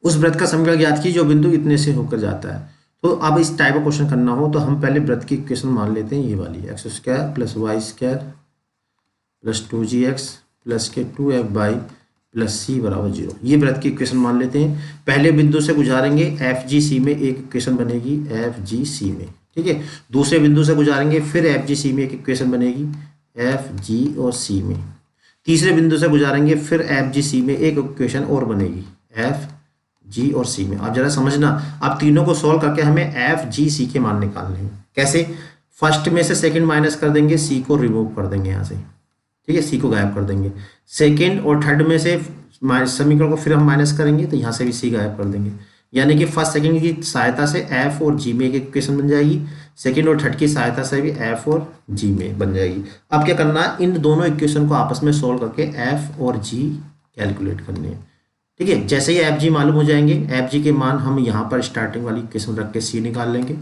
Speaker 1: उस वृत्त का समीकरण ज्ञात कीजिए जो बिंदु इतने से होकर जाता है। तो अब इस टाइप का क्वेश्चन करना हो तो हम पहले वृत्त की इक्वेशन मान लेते हैं, ये वाली x square plus y square plus 2gx plus के 2f/, प्लस c बराबर 0। ये वृत्त की इक्वेशन मान लेते हैं। पहले बिंदु से गुजारेंगे FGC में एक इक्वेशन बनेगी FGC में, ठीक है। दूसरे बिंदु से गुजारेंगे फिर FGC में एक इक्वेशन बनेगी FG और C में। तीसरे बिंदु से गुजारेंगे फिर FGC में एक इक्वेशन और बनेगी FG और C में। आप जरा समझना, आप तीनों को सॉल्व करके हमें FGC के मान निकालने हैं। कैसे, फर्स्ट में से सेकंड माइनस कर देंगे, C को रिमूव कर देंगे यहाँ से, ठीक है, C को गायब कर देंगे। सेकंड और थर्ड में से समीकरण को फिर हम माइनस करेंगे तो यहाँ से भी C गायब कर देंगे। यानी कि फर्स्ट सेकंड की सहायता से F और G में एक इक्वेशन बन जाएगी, सेकंड और थर्ड की सहायता से भी F और G में बन जाएगी। अब क्या करना है, इन दोनों इक्वेशन को आपस में सोल्व करके F और G कैलकुलेट करने हैं, ठीक है। जैसे ही FG मालूम हो जाएंगे, FG के मान हम यहाँ पर स्टार्टिंग वाली इक्वेशन रख के C निकाल लेंगे।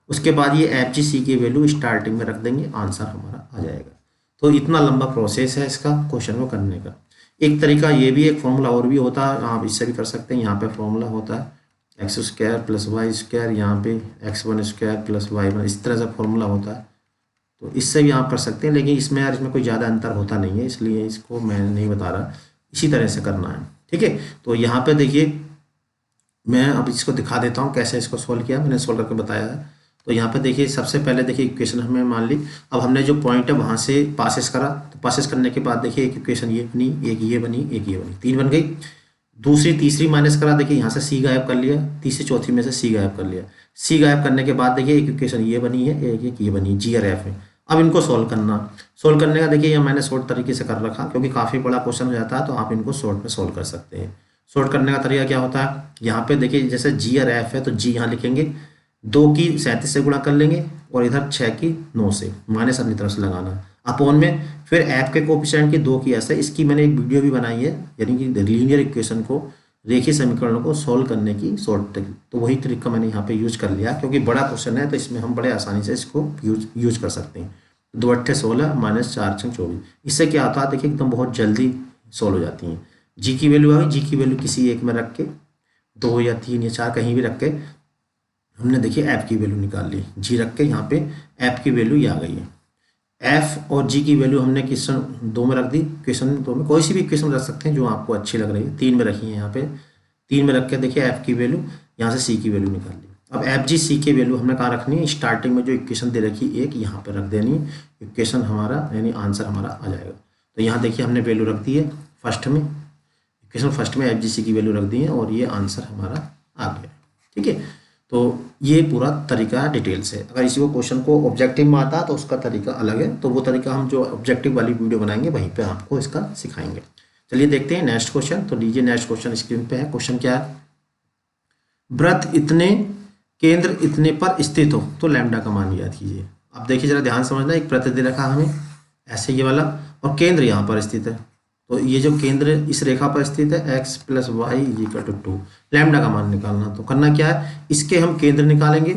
Speaker 1: उसके बाद ये FGC की वैल्यू स्टार्टिंग में रख देंगे, आंसर हमारा आ जाएगा। तो इतना लंबा प्रोसेस है इसका क्वेश्चन को करने का। एक तरीका ये भी, एक फॉर्मूला और भी होता है, आप इससे भी कर सकते हैं। यहाँ पे फॉर्मूला होता है x square plus y square, यहाँ पे x1 स्क्वायर प्लस y1, इस तरह से फॉर्मूला होता है। तो इससे भी आप कर सकते हैं, लेकिन इसमें यार इसमें कोई ज़्यादा अंतर होता नहीं है, इसलिए इसको मैं नहीं बता रहा। इसी तरह से करना है, ठीक है। तो यहाँ पे देखिए मैं अब इसको दिखा देता हूँ कैसे इसको सोल्व किया, मैंने सोल्व करके बताया है। तो यहाँ पे देखिए सबसे पहले देखिए इक्वेशन हमें मान ली। अब हमने जो पॉइंट है वहाँ से पासेस करा, तो पासेस करने के बाद देखिए एक इक्वेशन ये बनी, एक ये बनी, एक ये बनी, 3 बन गई। दूसरी तीसरी माइनस करा, देखिए यहाँ से C गायब कर लिया, तीसरी चौथी में से C गायब कर लिया। C गायब करने के बाद देखिए एक इक्वेशन ये बनी है, एक ये बनी, G और F है। अब इनको सोल्व करना, सोल्व करने का देखिए यहाँ मैंने शॉर्ट तरीके से कर रखा, क्योंकि काफ़ी बड़ा क्वेश्चन हो जाता है तो आप इनको शॉर्ट में सोल्व कर सकते हैं। शॉर्ट करने का तरीका क्या होता है, यहाँ पे देखिए जैसे G और F है तो G यहाँ लिखेंगे, 2 की 37 से गुणा कर लेंगे और इधर 6 की 9 से, माइनस अपनी तरफ से लगाना, अपोन में फिर F के कोफिशिएंट की 2 की ऐसे। इसकी मैंने एक वीडियो भी बनाई है, यानी कि लीनियर इक्वेशन को, रेखीय समीकरणों को सोल्व करने की शॉर्ट ट्रिक। तो वही तरीका मैंने यहाँ पे यूज कर लिया, क्योंकि बड़ा क्वेश्चन है तो इसमें हम बड़े आसानी से इसको यूज कर सकते हैं। 2 8 16 माइनस 4 6 24, इससे क्या होता है देखिए एकदम बहुत जल्दी सोल्व हो जाती हैं। G की वैल्यू आ गई, G की वैल्यू किसी एक में रख के, 2 या 3 या 4 कहीं भी रख के हमने देखिए F की वैल्यू निकाल ली। G रख के यहाँ पे F की वैल्यू ये आ गई है। F और G की वैल्यू हमने क्वेश्चन 2 में रख दी, क्वेश्चन 2 में कोई सी भी क्वेश्चन रख सकते हैं जो आपको अच्छी लग रही है। 3 में रखी है, यहाँ पे 3 में रख के देखिए F की वैल्यू, यहाँ से C की वैल्यू निकाल ली। अब FGC की वैल्यू हमने कहाँ रखनी है, स्टार्टिंग में जो इक्वेशन दे रखी एक यहाँ पे रख देनी, इक्वेशन हमारा यानी आंसर हमारा आ जाएगा। तो यहाँ देखिए हमने वैल्यू रख दी है फर्स्ट में, इक्वेशन फर्स्ट में FGC की वैल्यू रख दी है और ये आंसर हमारा आ गया, ठीक है। तो ये पूरा तरीका डिटेल से, अगर इसी को क्वेश्चन को ऑब्जेक्टिव में आता तो उसका तरीका अलग है, तो वो तरीका हम जो ऑब्जेक्टिव वाली वीडियो बनाएंगे वहीं पे आपको इसका सिखाएंगे। चलिए देखते हैं नेक्स्ट क्वेश्चन। तो लीजिए नेक्स्ट क्वेश्चन स्क्रीन पे है। क्वेश्चन क्या है, वृत्त इतने केंद्र इतने पर स्थित हो तो लैम्डा का मान याद कीजिए। अब देखिए जरा ध्यान समझना, एक वृत्त दे रखा हमें ऐसे ये वाला, और केंद्र यहाँ पर स्थित है। तो ये जो केंद्र इस रेखा पर स्थित है x + y = 2, लैम्डा का मान निकालना। तो करना क्या है, इसके हम केंद्र निकालेंगे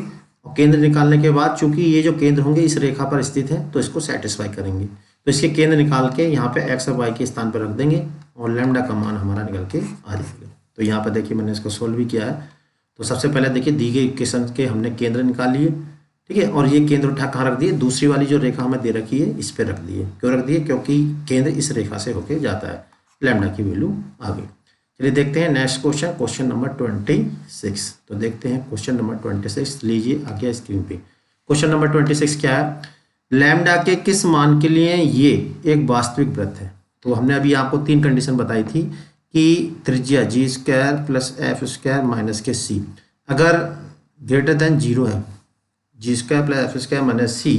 Speaker 1: और केंद्र निकालने के बाद चूंकि ये जो केंद्र होंगे इस रेखा पर स्थित है तो इसको सेटिस्फाई करेंगे। तो इसके केंद्र निकाल के यहाँ पे x और y के स्थान पर रख देंगे और लैम्डा का मान हमारा निकल के आ जाएगा। तो यहाँ पर देखिए मैंने इसको सोल्व भी किया है। तो सबसे पहले देखिए दी गई इक्वेशन के हमने केंद्र निकाल लिए, ठीक है, और ये केंद्र उठा कहाँ रख दिए, दूसरी वाली जो रेखा हमें दे रखी है इस पे रख दिए। क्यों रख दिए, क्योंकि केंद्र इस रेखा से होके जाता है। लैम्डा की वैल्यू आ गई। चलिए देखते हैं नेक्स्ट क्वेश्चन, क्वेश्चन नंबर 26। तो देखते हैं क्वेश्चन नंबर 26, लीजिए आ गया स्क्रीन पे। क्वेश्चन नंबर 26 क्या है, लैम्डा के किस मान के लिए ये एक वास्तविक वृत्त है। तो हमने अभी आपको 3 कंडीशन बताई थी कि त्रिज्या जी square plus f square minus के सी अगर ग्रेटर देन जीरो है, जी square plus f square minus C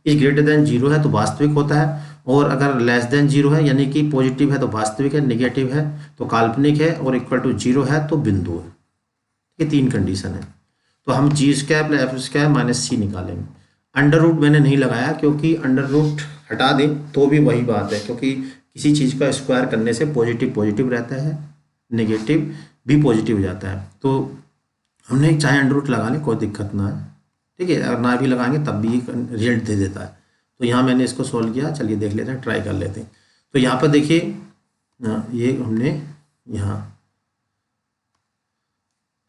Speaker 1: is greater than zero है तो वास्तविक होता है, और अगर लेस देन जीरो है यानी कि पॉजिटिव है तो वास्तविक है, नेगेटिव है तो काल्पनिक है, और इक्वल टू जीरो है तो बिंदु है। ये तीन कंडीशन है। तो हम g square plus f square minus c निकालेंगे। अंडर रूट मैंने नहीं लगाया क्योंकि अंडर रूट हटा दें तो भी वही बात है, क्योंकि किसी चीज़ का स्क्वायर करने से पॉजिटिव पॉजिटिव रहता है, नेगेटिव भी पॉजिटिव हो जाता है। तो हमने चाहे अंडर रूट लगा लें, कोई दिक्कत ना है, ठीक है। अगर ना भी लगाएंगे तब भी रिजल्ट दे देता है। तो यहाँ मैंने इसको सॉल्व किया, चलिए देख लेते हैं, ट्राई कर लेते हैं। तो यहाँ पर देखिए ये हमने यहाँ,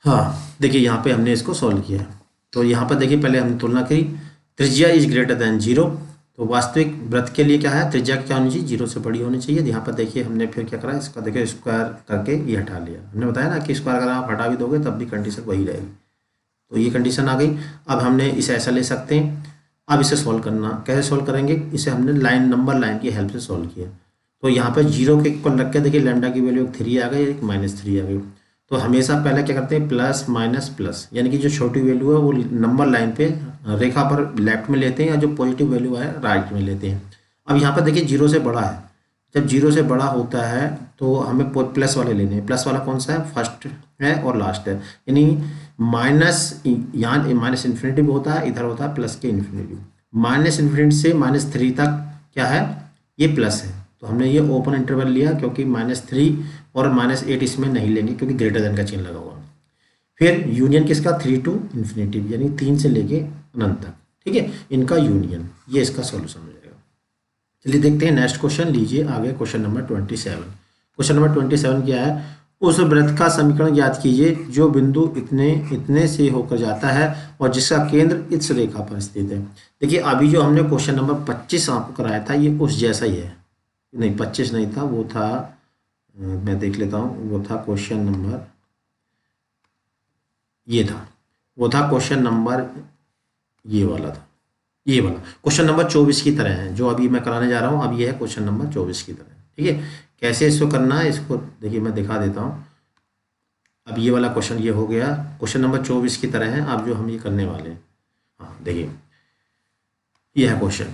Speaker 1: हाँ देखिए यहाँ पे हमने इसको सॉल्व किया। तो यहाँ पर देखिए पहले हमने तुलना करी, त्रिज्या इज ग्रेटर देन जीरो, तो वास्तविक वृत्त के लिए क्या है, त्रिज्या क्या होनी चाहिए, जीरो से बड़ी होनी चाहिए। यहाँ पर देखिए हमने फिर क्या करा, इसका देखिए स्क्वायर करके ये हटा लिया। हमने बताया ना कि स्क्वायर अगर आप हटा भी दोगे तब भी कंडीशन वही रहेगी। तो ये कंडीशन आ गई। अब हमने इसे ऐसा ले सकते हैं। अब इसे सॉल्व करना, कैसे सॉल्व करेंगे, इसे हमने लाइन नंबर लाइन की हेल्प से सॉल्व किया। तो यहाँ पर जीरो के इक्वल रख के देखिए लैम्डा की वैल्यू 3 आ गई, एक -3 आ गई। तो हमेशा पहले क्या करते हैं, प्लस माइनस प्लस, यानी कि जो छोटी वैल्यू है वो नंबर लाइन पे रेखा पर लेफ्ट में लेते हैं, और जो पॉजिटिव वैल्यू है राइट में लेते हैं। अब यहाँ पर देखिए जीरो से बड़ा है, जब जीरो से बड़ा होता है तो हमें प्लस वाले लेने हैं। प्लस वाला कौन सा है, फर्स्ट है और लास्ट है, यानी माइनस, यहाँ माइनस इन्फिनिटी भी होता है, इधर होता है प्लस के इन्फिनिटी। माइनस इन्फिनिटी से -3 तक क्या है, ये प्लस है। तो हमने ये ओपन इंटरवल लिया क्योंकि -3 और -8 इसमें नहीं लेंगे क्योंकि ग्रेटर देन का चिन्ह लगा हुआ। फिर यूनियन किसका, 3 टू इन्फिनिटी, यानी 3 से लेके अनंत तक, ठीक है, इनका यूनियन, ये इसका सॉल्यूशन हो जाएगा। चलिए देखते हैं नेक्स्ट क्वेश्चन, लीजिए आगे क्वेश्चन नंबर 27। क्वेश्चन नंबर 27 क्या है, उस वृत्त का समीकरण ज्ञात कीजिए जो बिंदु इतने इतने से होकर जाता है और जिसका केंद्र इस रेखा पर स्थित है। देखिए अभी जो हमने क्वेश्चन नंबर 25 आपको कराया था ये उस जैसा ही है, नहीं 25 नहीं था, वो था, मैं देख लेता हूँ, वो था क्वेश्चन नंबर, ये था, वो था क्वेश्चन नंबर, ये वाला था, ये वाला क्वेश्चन नंबर 24 की तरह है जो अभी मैं कराने जा रहा हूँ। अब ये है क्वेश्चन नंबर 24 की तरह, ठीक है। कैसे इसको करना है, इसको देखिए मैं दिखा देता हूँ। अब ये वाला क्वेश्चन ये हो गया, क्वेश्चन नंबर 24 की तरह है। अब जो हम ये करने वाले हैं, हाँ देखिए ये है क्वेश्चन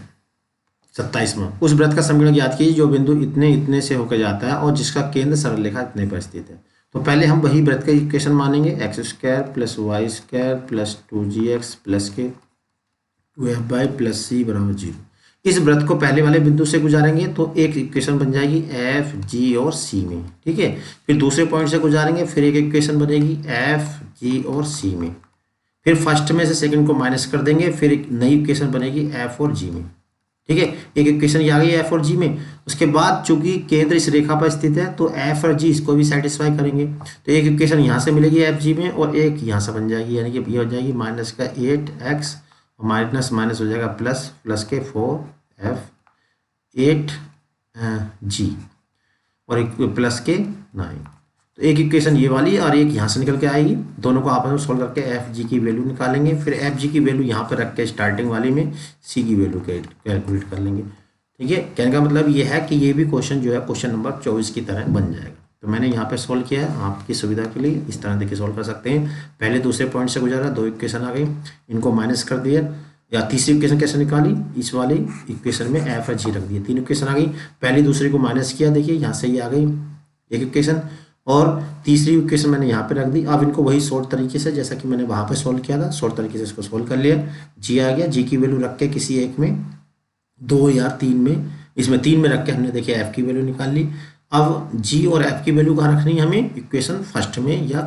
Speaker 1: 27वां, उस वृत्त का समीकरण ज्ञात कीजिए जो बिंदु इतने इतने से होकर जाता है और जिसका केंद्र सरल रेखा इतने पर स्थित है। तो पहले हम वही वृत्त का इक्वेशन मानेंगे, x² + y² + 2gx + के 2f/, + c = 0। इस वृत्त को पहले वाले बिंदु से गुजारेंगे तो एक इक्वेशन बन जाएगी f, g और c में, ठीक है। फिर दूसरे पॉइंट से गुजारेंगे, फिर एक इक्वेशन बनेगी f, g और c में। फिर फर्स्ट में से सेकंड को माइनस कर देंगे, फिर एक नई इक्वेशन बनेगी f और g में, ठीक है। एक इक्वेशन ये आ गई f और g में। उसके बाद चूंकि केंद्र इस रेखा पर स्थित है तो f और g इसको भी सेटिस्फाई करेंगे, तो एक इक्वेशन यहाँ से मिलेगी f g में और एक यहाँ से बन जाएगी, यानी कि ये हो जाएगी -8x और माइनस माइनस हो जाएगा प्लस, प्लस के 4f 8g और एक प्लस के 9। तो एक इक्वेशन ये वाली और एक यहाँ से निकल के आएगी, दोनों को आपस में सोल्व करके एफ जी की वैल्यू निकालेंगे। फिर एफ जी की वैल्यू यहाँ पर रख के स्टार्टिंग वाली में सी की वैल्यू कैलकुलेट कर लेंगे, ठीक है। कहने का मतलब ये है कि ये भी क्वेश्चन जो है क्वेश्चन नंबर 24 की तरह बन जाएगा। तो मैंने यहाँ पे सॉल्व किया है आपकी सुविधा के लिए, इस तरह देखिए सॉल्व कर सकते हैं। पहले दूसरे पॉइंट से गुजारा, दो इक्वेशन आ गई, इनको माइनस कर दिया, या तीसरी इक्वेशन कैसे निकाली, इस वाली इक्वेशन में एफ और जी रख दिए, तीन इक्वेशन आ गई। पहली दूसरी को माइनस किया, देखिए यहाँ से ये आ गई एक इक्वेशन, और तीसरी इक्वेशन मैंने यहाँ पे रख दी। अब इनको वही शॉर्ट तरीके से जैसा कि मैंने वहाँ पे सॉल्व किया था, शॉर्ट तरीके से इसको सॉल्व कर लिया। जी आ गया, जी की वैल्यू रख के किसी एक में, 2 या 3 में, इसमें 3 में रख के हमने देखिए एफ की वैल्यू निकाल ली। अब जी और एफ की वैल्यू कहाँ रखनी है हमें, इक्वेशन फर्स्ट में या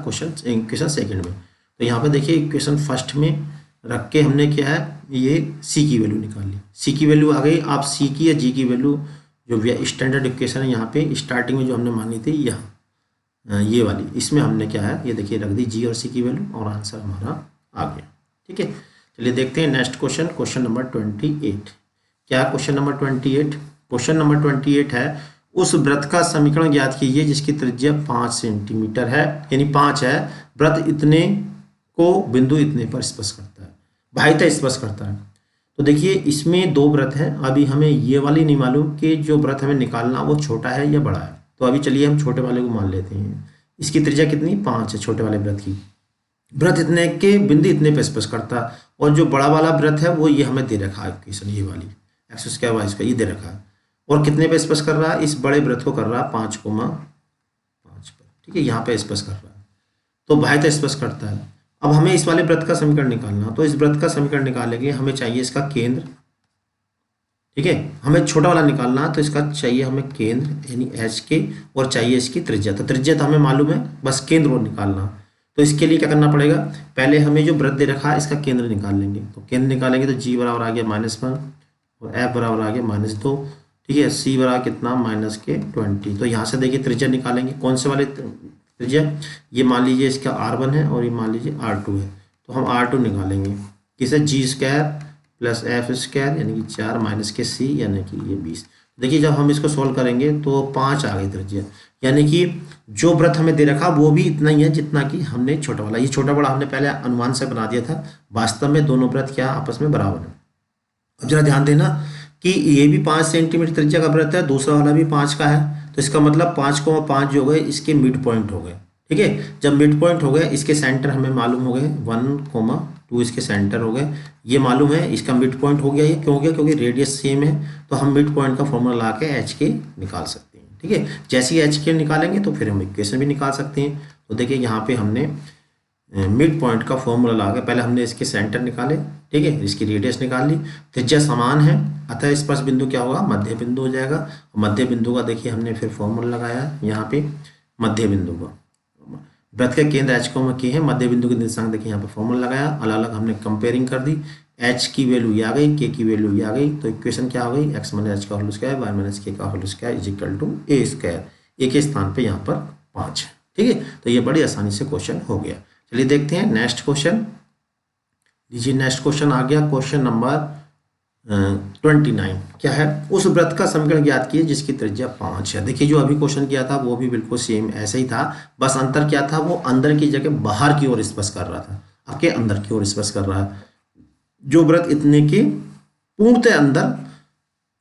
Speaker 1: इक्वेशन सेकेंड में। तो यहाँ पर देखिए इक्वेशन फर्स्ट में रख के हमने क्या है, ये सी की वैल्यू निकाल ली, सी की वैल्यू आ गई। आप सी की या जी की वैल्यू जो स्टैंडर्ड इक्वेशन है यहाँ पे स्टार्टिंग में जो हमने मानी थी, यहाँ ये वाली, इसमें हमने क्या है ये देखिए रख दी जी और सी की वैल्यू, और आंसर हमारा आ गया, ठीक है। चलिए देखते हैं नेक्स्ट क्वेश्चन, क्वेश्चन नंबर 28। क्या क्वेश्चन नंबर 28, क्वेश्चन नंबर 28 है, उस वृत्त का समीकरण ज्ञात कीजिए जिसकी त्रिज्या 5 सेंटीमीटर है, यानी 5 है, वृत्त इतने को बिंदु इतने पर स्पर्श करता है, बाह्यतः स्पर्श करता है। तो देखिए इसमें दो वृत्त हैं, अभी हमें ये वाली नहीं मालूम कि जो वृत्त हमें निकालना वो छोटा है या बड़ा है। तो अभी चलिए हम छोटे वाले को मान लेते हैं। इसकी त्रिज्या कितनी 5 है छोटे वाले वृत्त की। वृत्त इतने के बिंदु इतने पे स्पर्श करता है, और जो बड़ा वाला वृत्त है वो ये हमें दे रखा है इक्वेशन, ये वाली x² y² ये दे रखा है, और कितने पे स्पर्श कर रहा है, इस बड़े वृत्त को कर रहा है 5,5 पर, ठीक है, यहाँ पे स्पर्श कर रहा है, तो बाह्य तो स्पर्श करता है। अब हमें इस वाले वृत्त का समीकरण निकालना, तो इस वृत्त का समीकरण निकालने के लिए हमें चाहिए इसका केंद्र, ठीक है, हमें छोटा वाला निकालना, तो इसका चाहिए हमें केंद्र यानी एच के, और चाहिए इसकी त्रिज्या, तो त्रिज्या तो हमें मालूम है, बस केंद्र और निकालना। तो इसके लिए क्या करना पड़ेगा, पहले हमें जो वृत्त दे रखा है इसका केंद्र निकाल लेंगे, तो केंद्र निकालेंगे तो g बराबर आ गया -1 और f बराबर आ गया -2, ठीक है, c बराबर कितना -20। तो यहाँ से देखिए त्रिज्या निकालेंगे, कौन से वाले त्रिज्या, ये मान लीजिए इसका r1 है और ये मान लीजिए r2 है, तो हम r2 निकालेंगे, किसे g² प्लस f² यानी कि 4 माइनस के c यानी कि ये 20। देखिए जब हम इसको सॉल्व करेंगे तो 5 आ गई त्रिज्या, यानी कि जो वृत्त हमें दे रखा वो भी इतना ही है जितना कि हमने छोटा वाला, ये छोटा बड़ा हमने पहले अनुमान से बना दिया था, वास्तव में दोनों वृत्त क्या आपस में बराबर है। अब जरा ध्यान देना कि ये भी 5 सेंटीमीटर त्रिज्या का वृत्त है, दूसरा वाला भी 5 का है, तो इसका मतलब 5,5 जो हो गए इसके मिड पॉइंट हो गए, ठीक है। जब मिड पॉइंट हो गए इसके सेंटर हमें मालूम हो गए 1,2 इसके सेंटर हो गए, ये मालूम है, इसका मिड पॉइंट हो गया, ये क्यों हो गया, क्योंकि रेडियस सेम है, तो हम मिड पॉइंट का फॉर्मूला ला के एच के निकाल सकते हैं, ठीक है। जैसे ही एच के निकालेंगे तो फिर हम इक्वेशन भी निकाल सकते हैं। तो देखिए यहाँ पे हमने मिड पॉइंट का फॉर्मूला ला के पहले हमने इसके सेंटर निकाले, ठीक है, इसकी रेडियस निकाल ली, त्रिज्या समान है, अतः स्पर्श बिंदु क्या होगा, मध्य बिंदु हो जाएगा। मध्य बिंदु का देखिए हमने फिर फॉर्मूला लगाया यहाँ पे मध्य बिंदु का, वृत्त के केंद्र एच के हैं, मध्य बिंदु के निर्देशांक देखिए यहाँ पे फॉर्मूला लगाया, अलग अलग हमने कंपेयरिंग कर दी, एच की वैल्यू ये आ गई, के की वैल्यू ये आ गई, तो इक्वेशन क्या हो गई, एक्स माइनस एच का whole square y minus k का whole square is equal to a², a के स्थान पे यहाँ पर 5 है, ठीक है। तो ये बड़ी आसानी से क्वेश्चन हो गया। चलिए देखते हैं नेक्स्ट क्वेश्चन, लीजिए नेक्स्ट क्वेश्चन आ गया, क्वेश्चन नंबर 29 क्या है, उस वृत्त का समीकरण ज्ञात कीजिए जिसकी त्रिज्या 5 है। देखिए जो अभी क्वेश्चन किया था वो भी बिल्कुल सेम ऐसे ही था, बस अंतर क्या था, वो अंदर की जगह बाहर की ओर स्पर्श कर रहा था, आपके अंदर की ओर स्पर्श कर रहा है। जो वृत्त इतने के पूर्णतः अंदर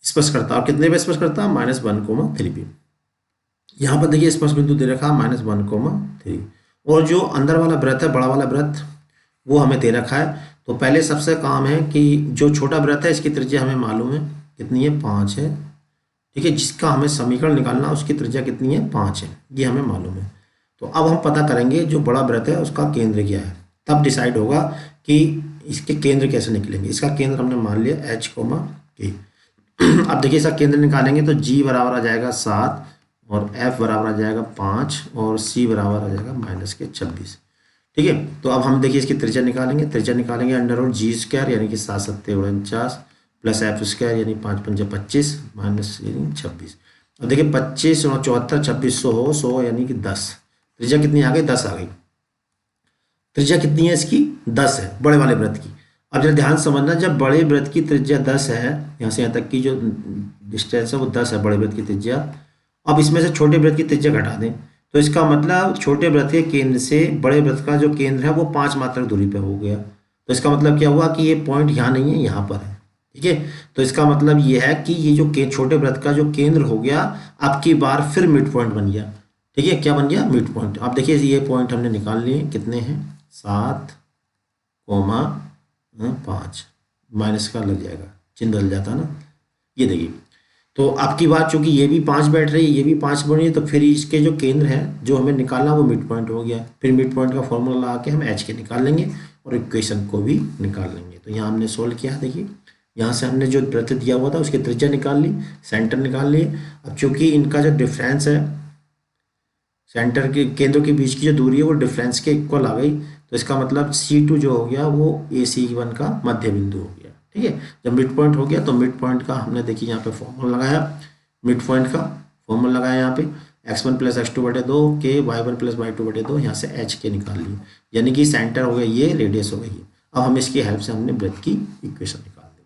Speaker 1: स्पर्श करता है, और कितने पे स्पर्श करता है, -1,3 पे। यहाँ पर देखिए स्पर्श बिंदु दे रखा है -1,3, और जो अंदर वाला वृत्त है, बड़ा वाला वृत्त, वो हमें दे रखा है। तो पहले सबसे काम है कि जो छोटा वृत्त है इसकी त्रिज्या हमें मालूम है कितनी है, 5 है, ठीक है, जिसका हमें समीकरण निकालना उसकी त्रिज्या कितनी है, 5 है, ये हमें मालूम है। तो अब हम पता करेंगे जो बड़ा वृत्त है उसका केंद्र क्या है, तब डिसाइड होगा कि इसके केंद्र कैसे निकलेंगे। इसका केंद्र हमने मान लिया h, के। अब देखिए इसका केंद्र निकालेंगे तो g बराबर आ जाएगा 7 और f बराबर आ जाएगा 5 और c बराबर आ जाएगा -26, ठीक है। तो अब हम देखिए इसकी त्रिज्या निकालेंगे, √g² यानी कि 7 7 49 प्लस f² यानी 5 5 25 माइनस यानी 26। अब देखिए 25 और 74 2600 100 यानी कि 10, त्रिज्या कितनी आ गई, 10 आ गई। त्रिज्या कितनी है इसकी, 10 है बड़े वाले वृत्त की। अब जरा ध्यान समझना, जब बड़े वृत्त की त्रिज्या 10 है, यहाँ से यहाँ तक की जो डिस्टेंस है वो 10 है बड़े वृत्त की त्रिज्या, अब इसमें से छोटे वृत्त की त्रिज्या घटा दें, तो इसका मतलब छोटे वृत्त के केंद्र से बड़े वृत्त का जो केंद्र है वो 5 मात्रक दूरी पे हो गया। तो इसका मतलब क्या हुआ कि ये पॉइंट यहाँ नहीं है, यहाँ पर है, ठीक है। तो इसका मतलब ये है कि ये जो छोटे वृत्त का जो केंद्र हो गया, अब की बार फिर मिड पॉइंट बन गया, ठीक है, क्या बन गया, मिड पॉइंट। अब देखिए ये पॉइंट हमने निकाल लिए, कितने हैं, 7, 5, माइनस का लग जाएगा, चिन्ह बदल जाता है ना, ये देखिए। तो आपकी बात चूंकि ये भी 5 बैठ रही है, ये भी 5 बन रही है, तो फिर इसके जो केंद्र है जो हमें निकालना वो मिड पॉइंट हो गया। फिर मिड पॉइंट का फॉर्मूला लगा के हम एच के निकाल लेंगे और इक्वेशन को भी निकाल लेंगे। तो यहाँ हमने सोल्व किया, देखिए यहाँ से हमने जो वृत्त दिया हुआ था उसकी त्रिज्या निकाल ली, सेंटर निकाल लिए। अब चूंकि इनका जो डिफरेंस है, सेंटर के केंद्रों के बीच की जो दूरी है वो डिफरेंस के इक्वल आ गई, तो इसका मतलब C2 जो हो गया वो AC1 का मध्य बिंदु हो गया, ठीक है। जब मिड पॉइंट हो गया तो मिड पॉइंट का हमने देखिए यहाँ पे फॉर्मूला लगाया, मिड पॉइंट का फॉर्मूला लगाया यहाँ पे x1 + x2/2 के y1 + y2/2, यहाँ से h के निकाल लिए, यानी कि सेंटर हो गया ये, रेडियस हो गई ये। अब हम इसकी हेल्प से हमने वृत्त की इक्वेशन निकाल दी,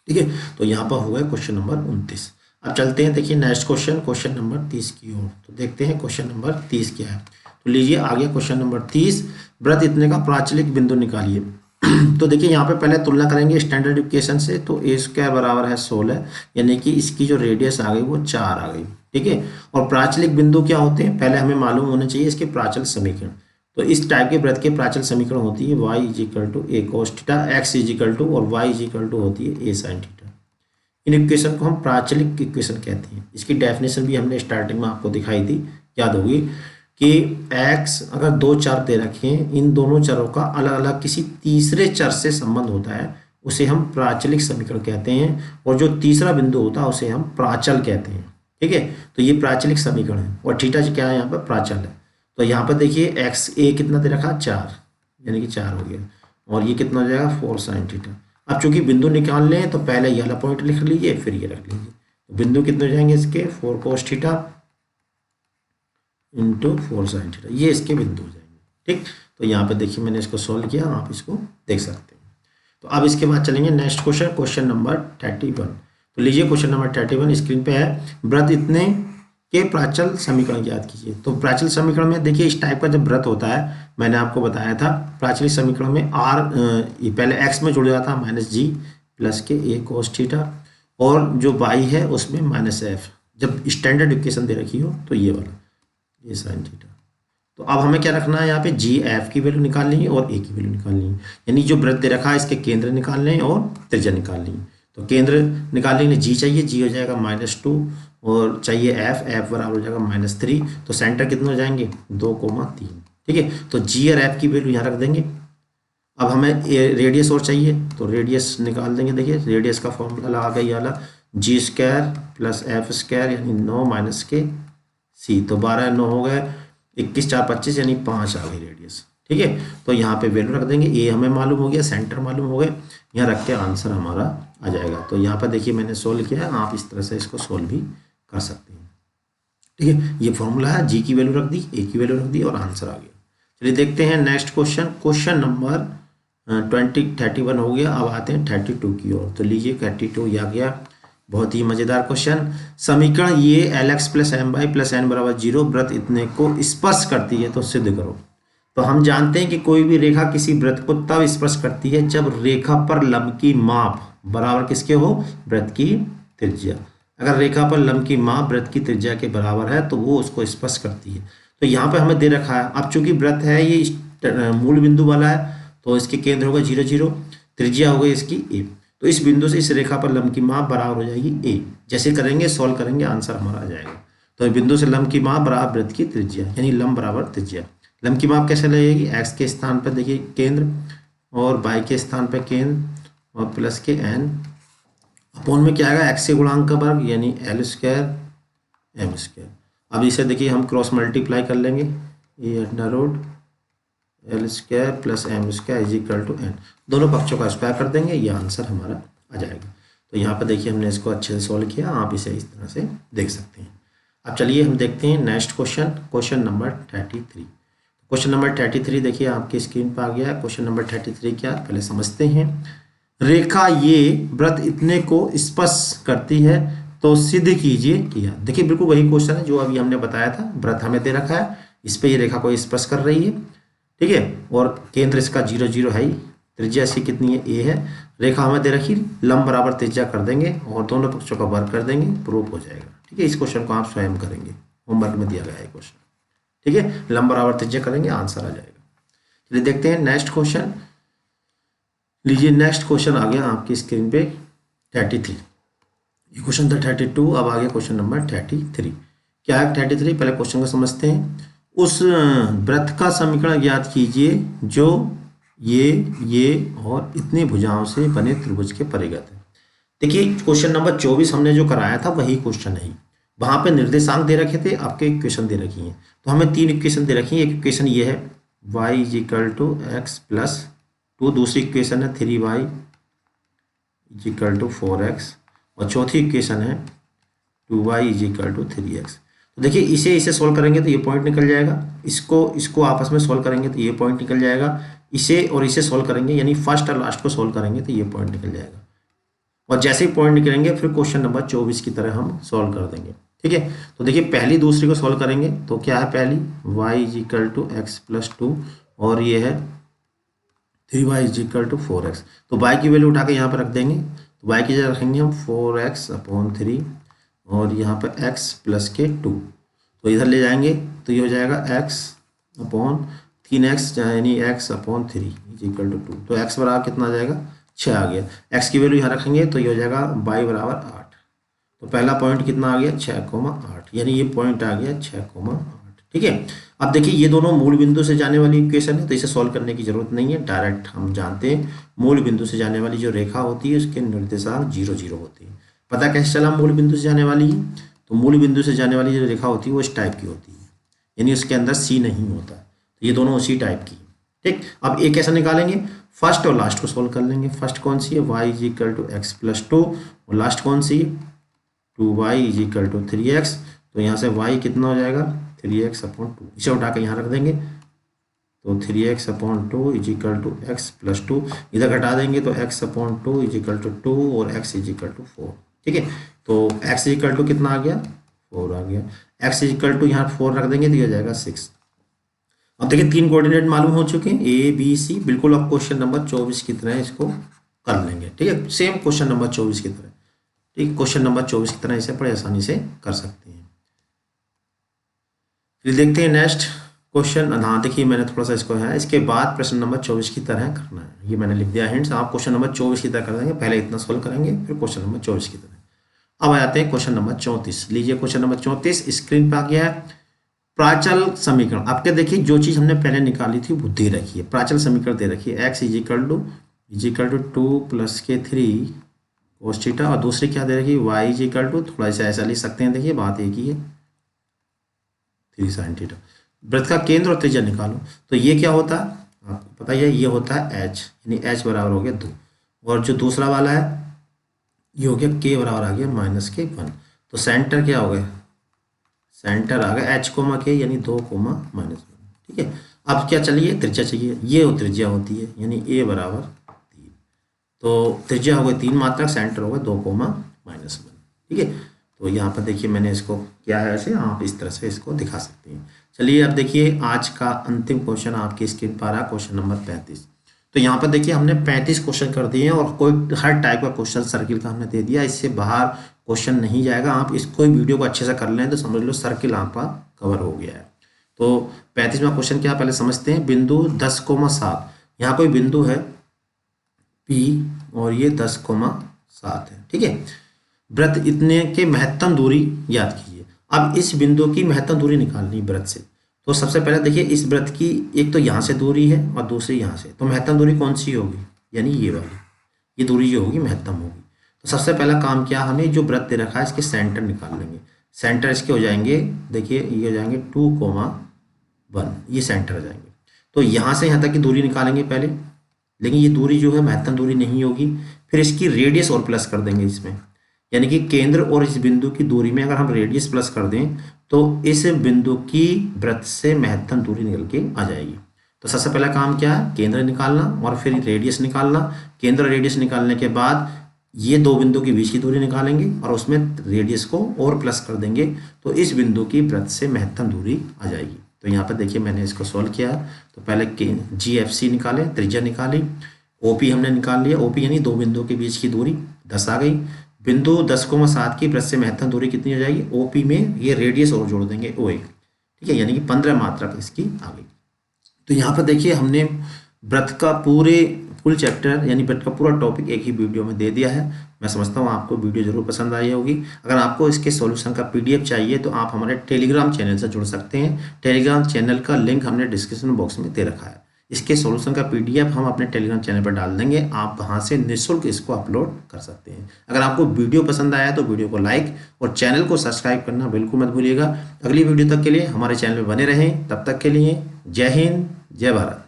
Speaker 1: ठीक है। तो यहाँ पर हो गया क्वेश्चन नंबर 29। अब चलते हैं देखिए नेक्स्ट क्वेश्चन, क्वेश्चन नंबर 30 की ओर। तो देखते हैं क्वेश्चन नंबर 30 क्या है। तो लीजिए आ गया क्वेश्चन नंबर 30, वृत्त इतने का प्राचलिक बिंदु निकालिए। तो देखिए यहाँ पे पहले तुलना करेंगे स्टैंडर्ड इक्वेशन से। तो ए स्क्वायर बराबर है 16, यानी कि इसकी जो रेडियस आ गई वो 4 आ गई। ठीक है, और प्राचलिक बिंदु क्या होते हैं पहले हमें मालूम होना चाहिए इसके प्राचल समीकरण। तो इस टाइप के वृत्त के प्राचल समीकरण होती है y is equal to a cos theta, x is equal to और y इजिकल टू होती है ए साइन थीटा। इन इक्वेशन को हम प्राचलिक इक्वेशन कहते हैं। इसकी डेफिनेशन भी हमने स्टार्टिंग में आपको दिखाई थी, याद होगी कि x अगर दो चर दे रखे हैं, इन दोनों चरों का अलग अलग किसी तीसरे चर से संबंध होता है, उसे हम प्राचलिक समीकरण कहते हैं। और जो तीसरा बिंदु होता है उसे हम प्राचल कहते हैं। ठीक है, तो ये प्राचलिक समीकरण है और थीटा क्या है यहाँ पर प्राचल है। तो यहाँ पर देखिए एक्स ए कितना दे रखा 4, यानी कि 4 हो गया, और ये कितना हो जाएगा 4 साइन थीटा। अब चूंकि बिंदु निकालने हैं तो पहले ये वाला पॉइंट लिख लीजिए फिर ये रख लीजिए। तो बिंदु कितने हो जाएंगे इसके 4 cos theta into 4 sine theta, ये इसके बिंदु हो जाएंगे। ठीक, तो यहाँ पे देखिए मैंने इसको सॉल्व किया, आप इसको देख सकते हैं। तो अब इसके बाद चलेंगे नेक्स्ट क्वेश्चन, क्वेश्चन नंबर 31। तो लीजिए क्वेश्चन नंबर 31 स्क्रीन पे है। वृत्त इतने के प्राचल समीकरण याद कीजिए। तो प्राचल समीकरण में देखिए इस टाइप का जब वृत्त होता है, मैंने आपको बताया था प्राचल समीकरण में ये पहले एक्स में जुड़ जाता है माइनस जी प्लस के ए कोस थीटा, और जो वाई है उसमें माइनस एफ। जब स्टैंडर्ड इक्वेशन दे रखी हो तो ये वाला ये साइन थीटा। तो अब हमें क्या रखना है यहाँ पे जी एफ की वैल्यू निकालनी है और ए की वैल्यू निकालनी है, यानी जो वृत्त दे रखा है इसके केंद्र निकालने हैं और त्रिज्या निकालनी है। तो केंद्र निकालने के लिए जी चाहिए, जी हो जाएगा -2, और चाहिए एफ बराबर हो जाएगा -3। तो सेंटर कितने हो जाएंगे 2,3। ठीक है, तो जी और एफ की वैल्यू यहाँ रख देंगे। अब हमें रेडियस और चाहिए तो रेडियस निकाल देंगे। देखिए रेडियस का फॉर्मूला लगा गया वाला जी स्क्वायर प्लस एफ स्क्वायर यानी 9 माइनस के सी। तो 12 9 हो गए, 21 4 25 यानी 5 आ गई रेडियस। ठीक है, तो यहाँ पे वैल्यू रख देंगे। ए हमें मालूम हो गया, सेंटर मालूम हो गए, यहाँ रख के आंसर हमारा आ जाएगा। तो यहाँ पर देखिए मैंने सोल्व किया है, आप इस तरह से इसको सोल्व भी कर सकते हैं। ठीक है, ये फॉर्मूला है, जी की वैल्यू रख दी, ए की वैल्यू रख दी और आंसर आ गया। चलिए देखते हैं नेक्स्ट क्वेश्चन, क्वेश्चन नंबर 31 हो गया। अब आते हैं 32 की ओर। तो लीजिए 32 ये आ गया, बहुत ही मजेदार क्वेश्चन। समीकरण ये LX plus m y plus n बराबर 0 वृत्त इतने को स्पर्श करती है तो सिद्ध करो। तो हम जानते हैं कि कोई भी रेखा किसी वृत्त को तब स्पर्श करती है जब रेखा पर लंब की माप बराबर किसके हो, वृत्त की त्रिज्या। अगर रेखा पर लंब की माप वृत्त की त्रिज्या के बराबर है तो वो उसको स्पर्श करती है। तो यहाँ पे हमें दे रखा है, अब चूंकि वृत्त है ये मूल बिंदु वाला है तो इसके केंद्र होगा 0 0, त्रिज्या हो गई इसकी ए। तो इस बिंदु से इस रेखा पर लंब की माप बराबर हो जाएगी ए। जैसे करेंगे सॉल्व करेंगे आंसर हमारा आ जाएगा। तो बिंदु से लंब की माप बराबर वृत्त की त्रिज्या, यानी लंब बराबर त्रिज्या। लंब की माप कैसे लगेगी, एक्स के स्थान पर देखिए केंद्र और वाई के स्थान पर केंद्र और प्लस के एन अपोन में क्या आएगा एक्स के गुणांक का वर्ग यानी L स्क्वायर एम स्क्वायर। अब इसे देखिए हम क्रॉस मल्टीप्लाई कर लेंगे, ये under root L square plus m square is equal to n, दोनों पक्षों का स्क्वायर कर देंगे, ये आंसर हमारा आ जाएगा। तो यहाँ पर देखिए हमने इसको अच्छे से सॉल्व किया, आप इसे इस तरह से देख सकते हैं। अब चलिए हम देखते हैं next question, question number 33। Question number 33 देखिए आपकी स्क्रीन पर आ गया। क्वेश्चन नंबर 33 क्या, पहले समझते हैं। रेखा ये वृत्त इतने को स्पर्श करती है तो सिद्ध कीजिए किया। देखिए बिल्कुल वही क्वेश्चन है जो अभी हमने बताया था। वृत्त हमें दे रखा है, इस पे ये रेखा को स्पर्श कर रही है। ठीक है, और केंद्र इसका 0 0 है ही, त्रिज्या इसकी कितनी है ए है। रेखा हमें दे रखी, लंब बराबर त्रिज्या कर देंगे और दोनों पक्षों का वर्ग कर देंगे, प्रूफ हो जाएगा। ठीक है, इस क्वेश्चन को आप स्वयं करेंगे, होमवर्क में दिया गया है क्वेश्चन। ठीक है, लंब बराबर त्रिज्या करेंगे आंसर आ जाएगा। चलिए देखते हैं नेक्स्ट क्वेश्चन। लीजिए नेक्स्ट क्वेश्चन आ गया आपकी स्क्रीन पे 33। ये क्वेश्चन था 32, अब आ गया क्वेश्चन नंबर 33। क्या है 33, पहले क्वेश्चन को समझते हैं। उस वृत्त का समीकरण ज्ञात कीजिए जो ये और इतनी भुजाओं से बने त्रिभुज के परिगत है। देखिए क्वेश्चन नंबर 24 हमने जो कराया था वही क्वेश्चन है। वहां पे निर्देशांक दे रखे थे, आपके इक्वेशन दे रखी हैं। तो हमें 3 इक्वेशन दे रखी हैं। एक इक्वेशन ये है y = x + 2, दूसरी इक्वेशन है 3y = 4x और चौथी इक्वेशन है 2y = 3x। तो देखिए इसे सोल्व करेंगे तो ये पॉइंट निकल जाएगा, इसको आपस में सोल्व करेंगे तो ये पॉइंट निकल जाएगा, इसे और इसे सोल्व करेंगे यानी फर्स्ट और लास्ट को सोल्व करेंगे तो ये पॉइंट निकल जाएगा। और जैसे ही पॉइंट निकलेंगे फिर क्वेश्चन नंबर 24 की तरह हम सोल्व कर देंगे। ठीक है, तो देखिए पहली दूसरी को सोल्व करेंगे तो क्या है, पहली y = x + 2 और ये है 3y is equal to 4x। तो y की वैल्यू उठा के यहाँ पर रख देंगे, तो y की जगह रखेंगे हम 4x/3 और यहाँ पर x प्लस के 2, तो इधर ले जाएंगे तो ये हो जाएगा x/3x यानी x/3 इज इक्वल टू 2। तो x बराबर कितना आ जाएगा, 6 आ गया। x की वैल्यू यहाँ रखेंगे तो ये हो जाएगा y बराबर 8। तो पहला पॉइंट कितना आ गया, 6,8, यानी ये पॉइंट आ गया 6,8। ठीक है, अब देखिए ये दोनों मूल बिंदु से जाने वाली इक्वेशन है, तो इसे सॉल्व करने की जरूरत नहीं है, डायरेक्ट हम जानते हैं मूल बिंदु से जाने वाली जो रेखा होती है उसके निर्देशांक 0 0 होती है। पता कैसे चला मूल बिंदु से जाने वाली है, तो मूल बिंदु से जाने वाली जो रेखा होती है वो इस टाइप की होती है, यानी उसके अंदर सी नहीं होता, तो ये दोनों उसी टाइप की। ठीक, अब एक कैसे निकालेंगे, फर्स्ट और लास्ट को सोल्व कर लेंगे। फर्स्ट कौन सी है, y is equal to x plus 2, और लास्ट कौन सी है, 2y is equal to 3x। तो यहाँ से y कितना हो जाएगा, 3x/2, इसे उठा के यहाँ रख देंगे, तो 3x/2 is equal to x plus 2, इधर घटा देंगे तो x/2 इज इक्वल टू 2 और x इज इक्वल टू 4। ठीक है, तो x इज इक्वल टू कितना आ गया, 4 आ गया। x इज इक्वल टू यहाँ 4 रख देंगे तो ये हो जाएगा 6। अब देखिए 3 कोऑर्डिनेट मालूम हो चुके हैं, A B C, बिल्कुल आप क्वेश्चन नंबर 24 की तरह इसको कर लेंगे। ठीक है, सेम क्वेश्चन नंबर 24 की तरह, ठीक, क्वेश्चन नंबर 24 की तरह इसे बड़े आसानी से कर सकते हैं। फिर देखते हैं नेक्स्ट क्वेश्चन। हाँ देखिए मैंने थोड़ा सा इसको है, इसके बाद प्रश्न नंबर 24 की तरह करना है, ये मैंने लिख दिया हिंट्स, आप क्वेश्चन नंबर 24 की तरह कर देंगे, पहले इतना सोल्व करेंगे फिर क्वेश्चन नंबर 24 की तरह। अब आ जाते हैं क्वेश्चन नंबर 34। लीजिए क्वेश्चन नंबर 34 स्क्रीन पर आ गया है। प्राचल समीकरण, आपके देखिए जो चीज हमने पहले निकाली थी वो दे रखी है, प्राचल समीकरण दे रखी है, x is equal to 2 plus के 3 cos थीटा, और दूसरी क्या दे रखी है, y इज इक्वल टू, थोड़ा सा ऐसा लिख सकते हैं, देखिए बात एक ही है, 3 sin थीटा। वृत्त का केंद्र और त्रिज्या निकालो, तो ये क्या होता है आपको पता ही है, ये होता है h, यानी h बराबर हो गया 2, और जो दूसरा वाला है ये हो गया k बराबर आ गया -1। तो सेंटर क्या हो गया, सेंटर आ गया h, k यानी 2, -1। ठीक है, अब क्या चाहिए, त्रिज्या चाहिए, ये त्रिज्या होती है यानी a बराबर 3, तो त्रिज्या हो गई 3 मात्रक, सेंटर हो गया 2, -1। ठीक है, तो यहाँ पर देखिए मैंने इसको क्या है, ऐसे आप इस तरह से इसको दिखा सकते हैं। चलिए अब देखिए आज का अंतिम क्वेश्चन आपकी स्क्रीन पर आ रहा है, क्वेश्चन नंबर 35। तो यहाँ पर देखिए हमने 35 क्वेश्चन कर दिए हैं, और कोई हर टाइप का क्वेश्चन सर्किल का हमने दे दिया, इससे बाहर क्वेश्चन नहीं जाएगा। आप इसको वीडियो को अच्छे से कर लें तो समझ लो सर्किल आपका कवर हो गया है। तो 35वां क्वेश्चन क्या पहले समझते हैं। बिंदु 10,7, यहाँ कोई बिंदु है P और ये 10,7 है। ठीक है, वृत्त इतने के महत्तम दूरी याद कीजिए। अब इस बिंदु की महत्तम दूरी निकालनी वृत्त से, तो सबसे पहले देखिए इस वृत्त की एक तो यहाँ से दूरी है और दूसरी यहाँ से, तो महत्तम दूरी कौन सी होगी, यानी ये वाली, ये दूरी जो होगी महत्तम होगी। तो सबसे पहला काम क्या, हमें जो वृत्त दे रखा है इसके सेंटर निकाल लेंगे। सेंटर इसके हो जाएंगे, देखिए ये हो जाएंगे 2,1, ये सेंटर हो जाएंगे। तो यहाँ से यहाँ तक की दूरी निकालेंगे पहले, लेकिन ये दूरी जो है महत्तम दूरी नहीं होगी। फिर इसकी रेडियस और प्लस कर देंगे इसमें, यानी कि केंद्र और इस बिंदु की दूरी में अगर हम रेडियस प्लस कर दें तो इस बिंदु की वृत्त से महत्तम दूरी निकल के आ जाएगी। तो सबसे पहला काम क्या है, केंद्र निकालना और फिर रेडियस निकालना। केंद्र रेडियस निकालने के बाद ये दो बिंदु के बीच की दूरी निकालेंगे और उसमें रेडियस को और प्लस कर देंगे, तो इस बिंदु की वृत्त से महत्तम दूरी आ जाएगी। तो यहाँ पर देखिए मैंने इसको सॉल्व किया, तो पहले GFC निकाले, त्रिज्या निकाली, OP हमने निकाल लिया, OP यानी दो बिंदु के बीच की दूरी 10 आ गई। बिंदु 10,7 की वृत्त से महत्तम दूरी कितनी हो जाएगी, OP में ये रेडियस और जोड़ देंगे OA। ठीक है, यानी कि 15 मात्रक इसकी आ गई। तो यहाँ पर देखिए हमने वृत्त का फुल चैप्टर यानी वृत्त का पूरा टॉपिक एक ही वीडियो में दे दिया है। मैं समझता हूँ आपको वीडियो जरूर पसंद आई होगी। अगर आपको इसके सॉल्यूशन का PDF चाहिए तो आप हमारे टेलीग्राम चैनल से जुड़ सकते हैं। टेलीग्राम चैनल का लिंक हमने डिस्क्रिप्शन बॉक्स में दे रखा है। इसके सॉल्यूशन का PDF हम अपने टेलीग्राम चैनल पर डाल देंगे, आप वहाँ से निःशुल्क इसको अपलोड कर सकते हैं। अगर आपको वीडियो पसंद आया तो वीडियो को लाइक और चैनल को सब्सक्राइब करना बिल्कुल मत भूलिएगा। अगली वीडियो तक के लिए हमारे चैनल में बने रहें, तब तक के लिए जय हिंद, जय भारत।